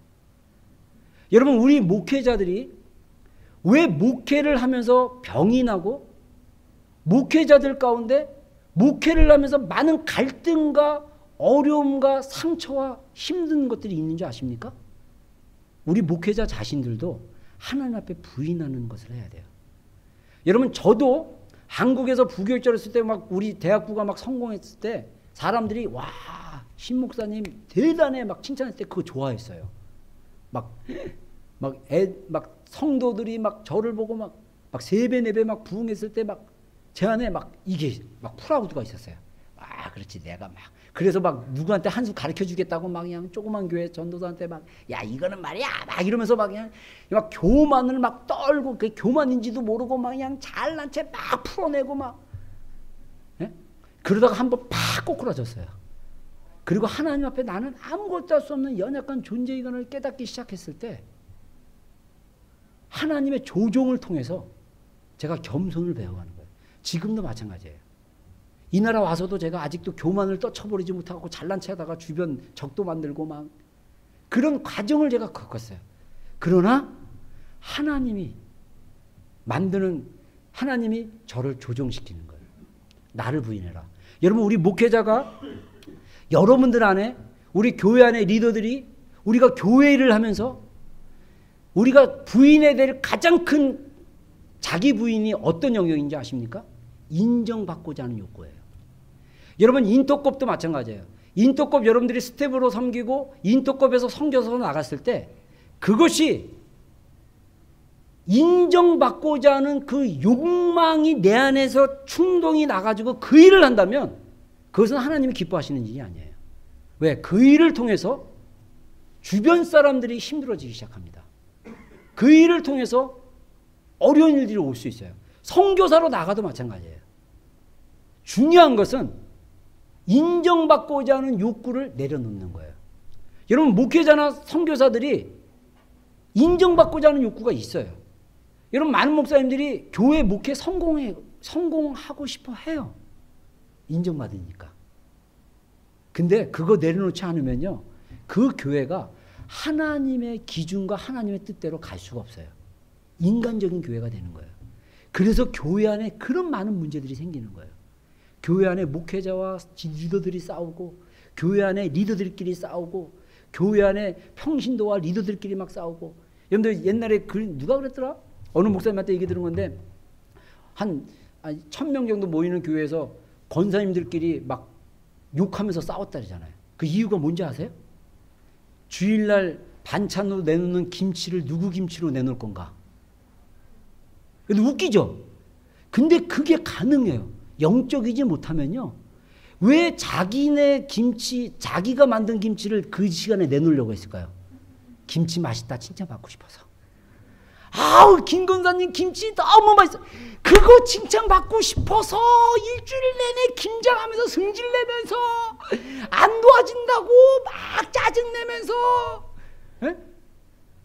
여러분, 우리 목회자들이 왜 목회를 하면서 병이 나고 목회자들 가운데 목회를 하면서 많은 갈등과 어려움과 상처와 힘든 것들이 있는 줄 아십니까? 우리 목회자 자신들도 하나님 앞에 부인하는 것을 해야 돼요. 여러분, 저도 한국에서 부교육자를 했을 때 막 우리 대학부가 막 성공했을 때 사람들이 와, 신 목사님 대단해 막 칭찬했을 때 그거 좋아했어요. 막 성도들이 막 저를 보고 막 3배, 4배 막 부흥했을 때 막 제 안에 막 이게 막 프라우드가 있었어요. 아, 그렇지, 내가 막 그래서 막 누구한테 한 수 가르쳐 주겠다고 막 그냥 조그만 교회 전도사한테 막 야, 이거는 말이야 막 이러면서 막 그냥 막 교만을 막 떨고 그게 교만인지도 모르고 막 그냥 잘난 채 막 풀어내고 막 예? 그러다가 한번 팍 꼬꾸라졌어요. 그리고 하나님 앞에 나는 아무것도 할 수 없는 연약한 존재이건을 깨닫기 시작했을 때 하나님의 조종을 통해서 제가 겸손을 배워가는 거예요. 지금도 마찬가지예요. 이 나라 와서도 제가 아직도 교만을 떨쳐버리지 못하고 잘난 체하다가 주변 적도 만들고 막 그런 과정을 제가 겪었어요. 그러나 하나님이 저를 조정시키는 거예요. 나를 부인해라. 여러분, 우리 목회자가 여러분들 안에 우리 교회 안에 리더들이 우리가 교회를 하면서 우리가 부인해야 될 가장 큰 자기 부인이 어떤 영역인지 아십니까? 인정받고자 하는 욕구예요. 여러분, 인터컵도 마찬가지예요. 인터컵 여러분들이 스텝으로 섬기고 인터컵에서 섬겨서 나갔을 때 그것이 인정받고자 하는 그 욕망이 내 안에서 충동이 나가지고 그 일을 한다면 그것은 하나님이 기뻐하시는 일이 아니에요. 왜? 그 일을 통해서 주변 사람들이 힘들어지기 시작합니다. 그 일을 통해서 어려운 일들이 올 수 있어요. 선교사로 나가도 마찬가지예요. 중요한 것은 인정받고자 하는 욕구를 내려놓는 거예요. 여러분, 목회자나 선교사들이 인정받고자 하는 욕구가 있어요. 여러분, 많은 목사님들이 교회 목회 성공하고 싶어 해요. 인정받으니까. 근데 그거 내려놓지 않으면요, 그 교회가 하나님의 기준과 하나님의 뜻대로 갈 수가 없어요. 인간적인 교회가 되는 거예요. 그래서 교회 안에 그런 많은 문제들이 생기는 거예요. 교회 안에 목회자와 리더들이 싸우고, 교회 안에 리더들끼리 싸우고, 교회 안에 평신도와 리더들끼리 막 싸우고. 여러분들 옛날에 누가 그랬더라? 어느 목사님한테 얘기 들은 건데, 한 1000명 정도 모이는 교회에서 권사님들끼리 막 욕하면서 싸웠다잖아요. 그 이유가 뭔지 아세요? 주일날 반찬으로 내놓는 김치를 누구 김치로 내놓을 건가? 근데 웃기죠? 근데 그게 가능해요. 영적이지 못하면요. 왜 자기네 김치, 자기가 만든 김치를 그 시간에 내놓으려고 했을까요? 김치 맛있다 칭찬받고 싶어서. 아우, 김건사님 김치 너무 맛있어. 그거 칭찬받고 싶어서 일주일 내내 김장하면서 승질내면서 안 도와준다고 막 짜증내면서, 에?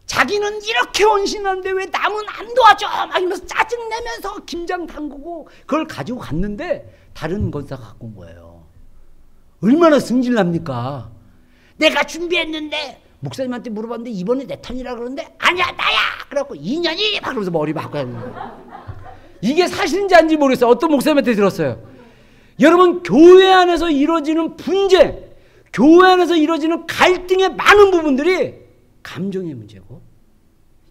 자기는 이렇게 헌신하는데 왜 남은 안 도와줘 막 이러면서 짜증내면서 김장 담그고 그걸 가지고 갔는데 다른 권사가 갖고 온 거예요. 얼마나 승질납니까? 내가 준비했는데 목사님한테 물어봤는데 이번에 내 턴이라 그러는데 아니야 나야. 그래갖고 2년이 막 그러면서 머리 막 가요. 이게 사실인지 아닌지 모르겠어요. 어떤 목사님한테 들었어요. 여러분, 교회 안에서 이루어지는 분쟁, 교회 안에서 이루어지는 갈등의 많은 부분들이 감정의 문제고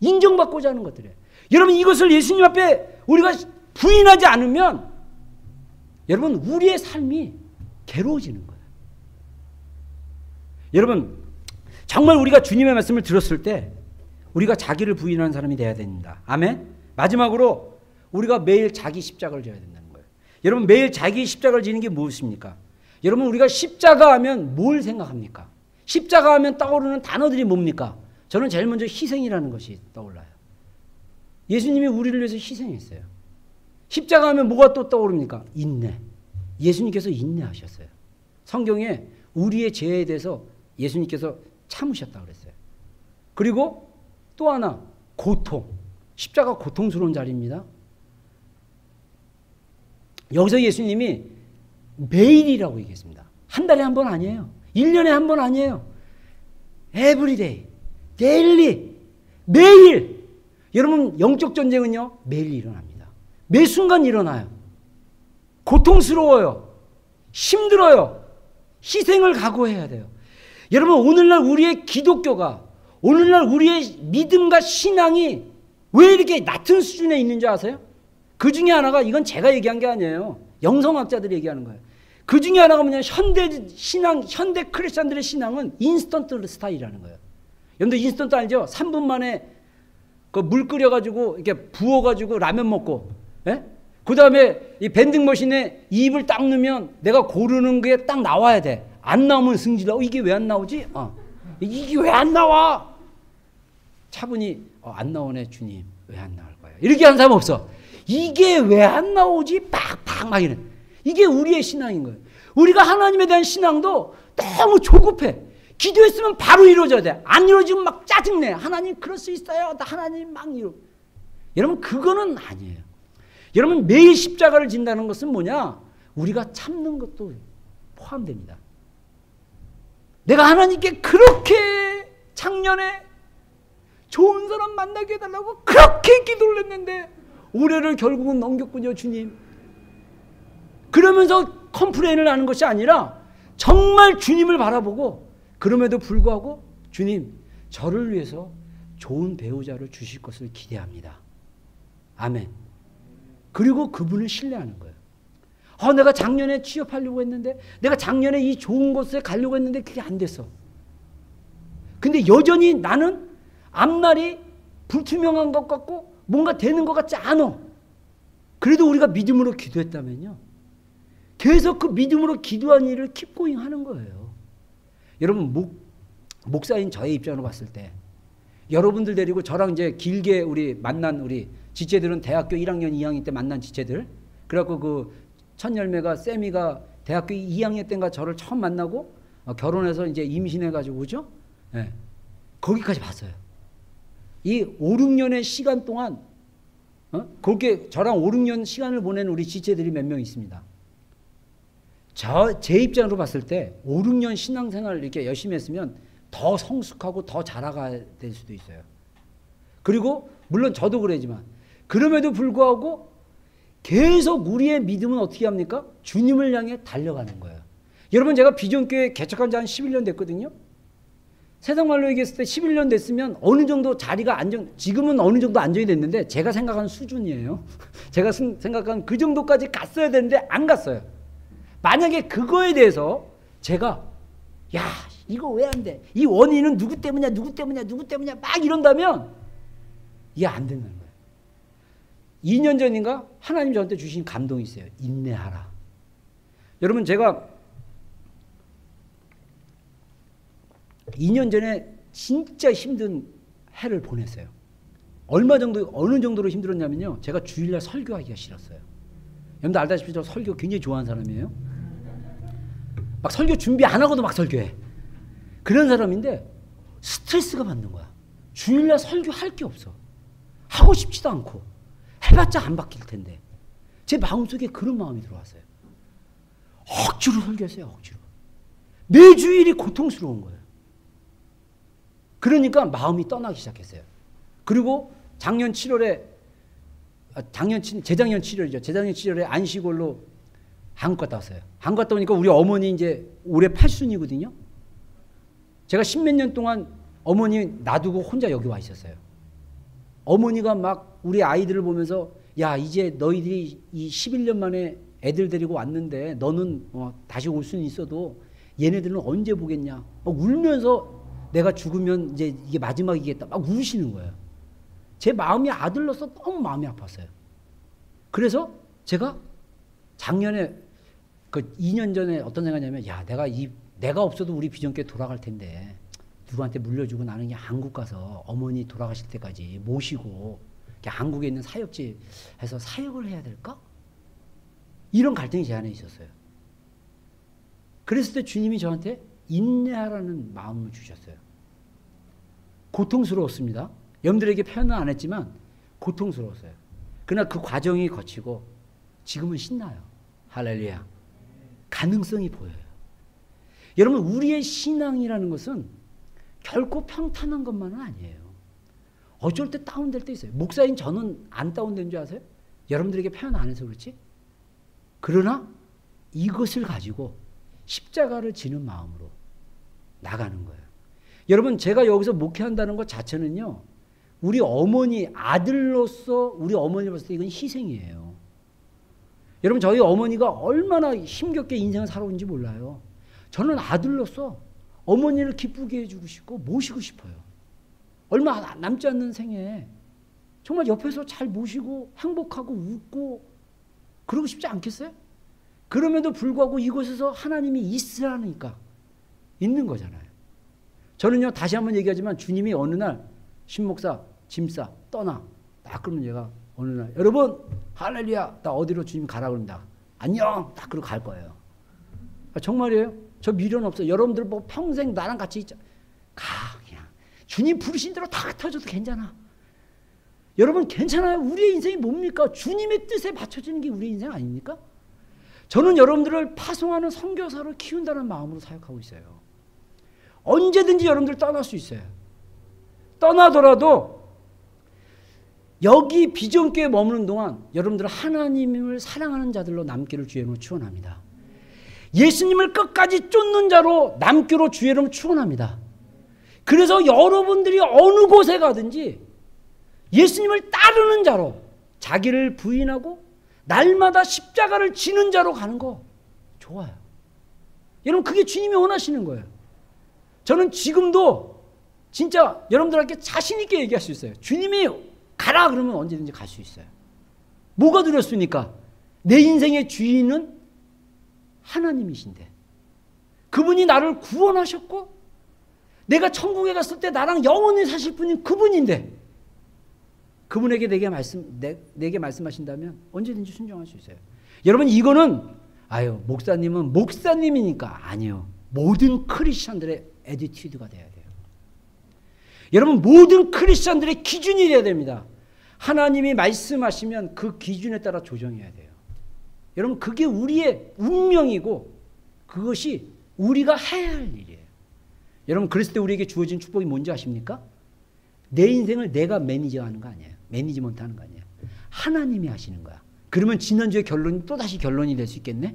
인정받고자 하는 것들이에요. 여러분, 이것을 예수님 앞에 우리가 부인하지 않으면 여러분 우리의 삶이 괴로워지는 거예요. 여러분, 정말 우리가 주님의 말씀을 들었을 때 우리가 자기를 부인하는 사람이 돼야 됩니다. 아멘. 마지막으로 우리가 매일 자기 십자가를 져야 된다는 거예요. 여러분, 매일 자기 십자가를 지는 게 무엇입니까? 여러분, 우리가 십자가 하면 뭘 생각합니까? 십자가 하면 떠오르는 단어들이 뭡니까? 저는 제일 먼저 희생이라는 것이 떠올라요. 예수님이 우리를 위해서 희생했어요. 십자가 하면 뭐가 또 떠오릅니까? 인내. 예수님께서 인내하셨어요. 성경에 우리의 죄에 대해서 예수님께서 참으셨다고 그랬어요. 그리고 또 하나, 고통. 십자가 고통스러운 자리입니다. 여기서 예수님이 매일이라고 얘기했습니다. 한 달에 한 번 아니에요. 1년에 한 번 아니에요. 에브리데이, 데일리, 매일. 여러분, 영적 전쟁은요, 매일 일어납니다. 매 순간 일어나요. 고통스러워요. 힘들어요. 희생을 각오해야 돼요. 여러분, 오늘날 우리의 기독교가, 오늘날 우리의 믿음과 신앙이 왜 이렇게 낮은 수준에 있는 줄 아세요? 그 중에 하나가, 이건 제가 얘기한 게 아니에요. 영성학자들이 얘기하는 거예요. 그 중에 하나가 뭐냐면 현대 신앙, 현대 크리스찬들의 신앙은 인스턴트 스타일이라는 거예요. 여러분들 인스턴트 알죠? 3분 만에 그 물 끓여가지고 이렇게 부어가지고 라면 먹고, 예? 그 다음에 이 밴딩머신에 입을 딱 넣으면 내가 고르는 게 딱 나와야 돼. 안 나오면 승질나. 이게 왜 안 나오지? 이게 왜 안 나와? 차분히 안 나오네 주님. 왜 안 나올 거예요? 이렇게 하는 사람 없어. 이게 왜 안 나오지? 팍팍 막 이래. 이게 우리의 신앙인 거예요. 우리가 하나님에 대한 신앙도 너무 조급해. 기도했으면 바로 이루어져야 돼. 안 이루어지면 막 짜증내. 하나님 그럴 수 있어요. 하나님 막 이루. 여러분, 그거는 아니에요. 여러분, 매일 십자가를 진다는 것은 뭐냐? 우리가 참는 것도 포함됩니다. 내가 하나님께 그렇게 작년에 좋은 사람 만나게 해달라고 그렇게 기도를 했는데 올해를 결국은 넘겼군요, 주님. 그러면서 컴플레인을 하는 것이 아니라 정말 주님을 바라보고, 그럼에도 불구하고 주님, 저를 위해서 좋은 배우자를 주실 것을 기대합니다. 아멘. 그리고 그분을 신뢰하는 거예요. 내가 작년에 취업하려고 했는데, 내가 작년에 이 좋은 곳에 가려고 했는데 그게 안 됐어. 근데 여전히 나는 앞날이 불투명한 것 같고 뭔가 되는 것 같지 않아. 그래도 우리가 믿음으로 기도했다면요, 계속 그 믿음으로 기도한 일을 킵고잉 하는 거예요. 여러분, 목사인 저의 입장으로 봤을 때, 여러분들 데리고 저랑 이제 길게 우리 만난 우리 지체들은 대학교 1학년, 2학년 때 만난 지체들. 그래갖고 그 첫 열매가 쌤이가 대학교 2학년 때인가 저를 처음 만나고 결혼해서 이제 임신해가지고, 그죠? 네. 거기까지 봤어요. 이 5, 6년의 시간 동안, 그렇게 저랑 5, 6년 시간을 보낸 우리 지체들이 몇 명 있습니다. 제 입장으로 봤을 때 5, 6년 신앙생활 이렇게 열심히 했으면 더 성숙하고 더 자라가야 될 수도 있어요. 그리고 물론 저도 그러지만 그럼에도 불구하고 계속 우리의 믿음은 어떻게 합니까? 주님을 향해 달려가는 거예요. 여러분 제가 비전교회 개척한 지 한 11년 됐거든요. 세상 말로 얘기했을 때 11년 됐으면 어느 정도 자리가 지금은 어느 정도 안정이 됐는데 제가 생각하는 수준이에요. 제가 생각한 그 정도까지 갔어야 되는데 안 갔어요. 만약에 그거에 대해서 제가 야 이거 왜 안 돼? 이 원인은 누구 때문이야 누구 때문이야 누구 때문이야 막 이런다면 이게 안 된다는 거예요. 2년 전인가 하나님 저한테 주신 감동이 있어요. 인내하라. 여러분 제가 2년 전에 진짜 힘든 해를 보냈어요. 어느 정도로 힘들었냐면요. 제가 주일날 설교하기가 싫었어요. 여러분들 알다시피 저 설교 굉장히 좋아하는 사람이에요. 막 설교 준비 안 하고도 막 설교해. 그런 사람인데 스트레스가 받는 거야. 주일날 설교할 게 없어. 하고 싶지도 않고 해봤자 안 바뀔 텐데 제 마음속에 그런 마음이 들어왔어요. 억지로 설교했어요. 억지로. 매주일이 고통스러운 거예요. 그러니까 마음이 떠나기 시작했어요. 그리고 재작년 7월이죠. 재작년 7월에 안식월로 한국 갔다 왔어요. 한국 갔다 오니까 우리 어머니 이제 올해 8순이거든요. 제가 10몇 년 동안 어머니 놔두고 혼자 여기 와 있었어요. 어머니가 막 우리 아이들을 보면서 야 이제 너희들이 이 11년 만에 애들 데리고 왔는데 너는 다시 올 수는 있어도 얘네들은 언제 보겠냐. 막 울면서 내가 죽으면 이제 이게 마지막이겠다. 막 우시는 거예요. 제 마음이 아들로서 너무 마음이 아팠어요. 그래서 제가 작년에 그 2년 전에 어떤 생각이냐면 야 내가 없어도 우리 비전교회 돌아갈 텐데 누구한테 물려주고 나는 그냥 한국 가서 어머니 돌아가실 때까지 모시고 한국에 있는 사역지 해서 사역을 해야 될까? 이런 갈등이 제 안에 있었어요. 그랬을 때 주님이 저한테 인내하라는 마음을 주셨어요. 고통스러웠습니다. 여러분들에게 표현은 안 했지만 고통스러웠어요. 그러나 그 과정이 거치고 지금은 신나요. 할렐루야. 가능성이 보여요. 여러분 우리의 신앙이라는 것은 결코 평탄한 것만은 아니에요. 어쩔 때 다운될 때 있어요. 목사인 저는 안 다운된 줄 아세요? 여러분들에게 표현 안 해서 그렇지? 그러나 이것을 가지고 십자가를 지는 마음으로 나가는 거예요. 여러분 제가 여기서 목회한다는 것 자체는요. 우리 어머니 아들로서 우리 어머니를 봤을 때 이건 희생이에요. 여러분 저희 어머니가 얼마나 힘겹게 인생을 살아온지 몰라요. 저는 아들로서 어머니를 기쁘게 해주고 싶고 모시고 싶어요. 얼마 남지 않는 생에 정말 옆에서 잘 모시고 행복하고 웃고 그러고 싶지 않겠어요? 그럼에도 불구하고 이곳에서 하나님이 있으라니까 있는 거잖아요. 저는요 다시 한번 얘기하지만 주님이 어느 날 신목사 짐 싸 떠나 딱 그러면 얘가 어느 날 여러분 할렐루야 나 어디로 주님 가라 그럽니다. 안녕 딱 그러고 갈 거예요. 정말이에요. 저 미련 없어요. 여러분들 뭐 평생 나랑 같이 있자. 가 그냥 주님 부르신 대로 다 터져도 괜찮아. 여러분 괜찮아요. 우리의 인생이 뭡니까? 주님의 뜻에 맞춰지는 게 우리의 인생 아닙니까? 저는 여러분들을 파송하는 선교사로 키운다는 마음으로 사역하고 있어요. 언제든지 여러분들 떠날 수 있어요. 떠나더라도 여기 비전교회에 머무는 동안 여러분들 하나님을 사랑하는 자들로 남기를 주의 이름으로 축원합니다. 예수님을 끝까지 쫓는 자로 남기로 주의 이름으로 축원합니다. 그래서 여러분들이 어느 곳에 가든지 예수님을 따르는 자로 자기를 부인하고 날마다 십자가를 지는 자로 가는 거 좋아요. 여러분 그게 주님이 원하시는 거예요. 저는 지금도 진짜 여러분들에게 자신 있게 얘기할 수 있어요. 주님이 가라 그러면 언제든지 갈 수 있어요. 뭐가 두렵습니까? 내 인생의 주인은 하나님이신데 그분이 나를 구원하셨고 내가 천국에 갔을 때 나랑 영원히 사실 분인 그분인데 그분에게 내게 말씀하신다면 언제든지 순종할 수 있어요. 여러분 이거는 목사님은 목사님이니까 아니요. 모든 크리스천들의 애티튜드가 돼야 돼요. 여러분 모든 크리스천들의 기준이 돼야 됩니다. 하나님이 말씀하시면 그 기준에 따라 조정해야 돼요. 여러분 그게 우리의 운명이고 그것이 우리가 해야 할 일이에요. 여러분 그랬을 때 우리에게 주어진 축복이 뭔지 아십니까? 내 인생을 내가 매니저하는 거 아니에요. 매니지먼트 하는 거 아니에요. 하나님이 하시는 거야. 그러면 지난주의 결론이 또다시 결론이 될 수 있겠네?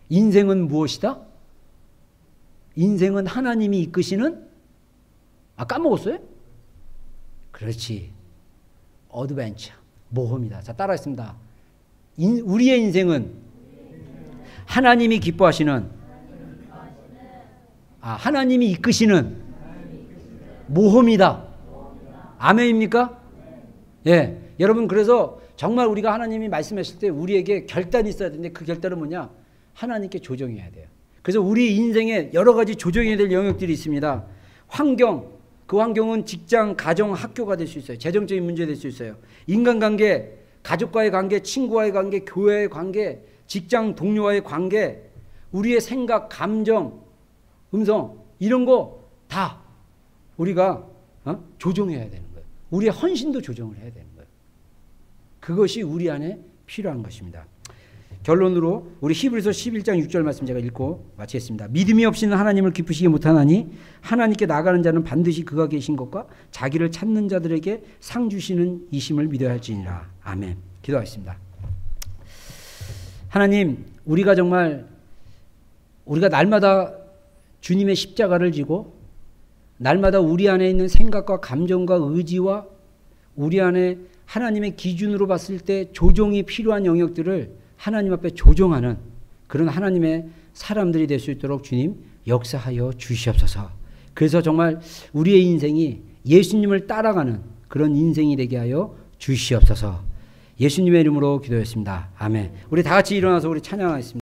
인생은 무엇이다? 인생은 하나님이 이끄시는, 까먹었어요? 그렇지. 어드벤처, 모험이다. 자, 따라했습니다. 우리의 인생은 하나님이 기뻐하시는, 하나님이 이끄시는 모험이다. 아멘입니까? 예. 여러분, 그래서 정말 우리가 하나님이 말씀하실 때 우리에게 결단이 있어야 되는데 그 결단은 뭐냐? 하나님께 조정해야 돼요. 그래서 우리 인생에 여러 가지 조정해야 될 영역들이 있습니다. 환경, 그 환경은 직장, 가정, 학교가 될 수 있어요. 재정적인 문제 될 수 있어요. 인간관계, 가족과의 관계, 친구와의 관계, 교회의 관계, 직장 동료와의 관계, 우리의 생각, 감정, 음성, 이런 거 다 우리가 조정해야 되는 거예요. 우리의 헌신도 조정을 해야 되는 거예요. 그것이 우리 안에 필요한 것입니다. 결론으로 우리 히브리서 11장 6절 말씀 제가 읽고 마치겠습니다. 믿음이 없이는 하나님을 기쁘시게 못하나니 하나님께 나가는 자는 반드시 그가 계신 것과 자기를 찾는 자들에게 상 주시는 이심을 믿어야 할지니라. 아멘. 기도하겠습니다. 하나님, 우리가 날마다 주님의 십자가를 지고 날마다 우리 안에 있는 생각과 감정과 의지와 우리 안에 하나님의 기준으로 봤을 때 조정이 필요한 영역들을 하나님 앞에 조정하는 그런 하나님의 사람들이 될 수 있도록 주님 역사하여 주시옵소서. 그래서 정말 우리의 인생이 예수님을 따라가는 그런 인생이 되게 하여 주시옵소서. 예수님의 이름으로 기도했습니다. 아멘. 우리 다 같이 일어나서 우리 찬양하겠습니다.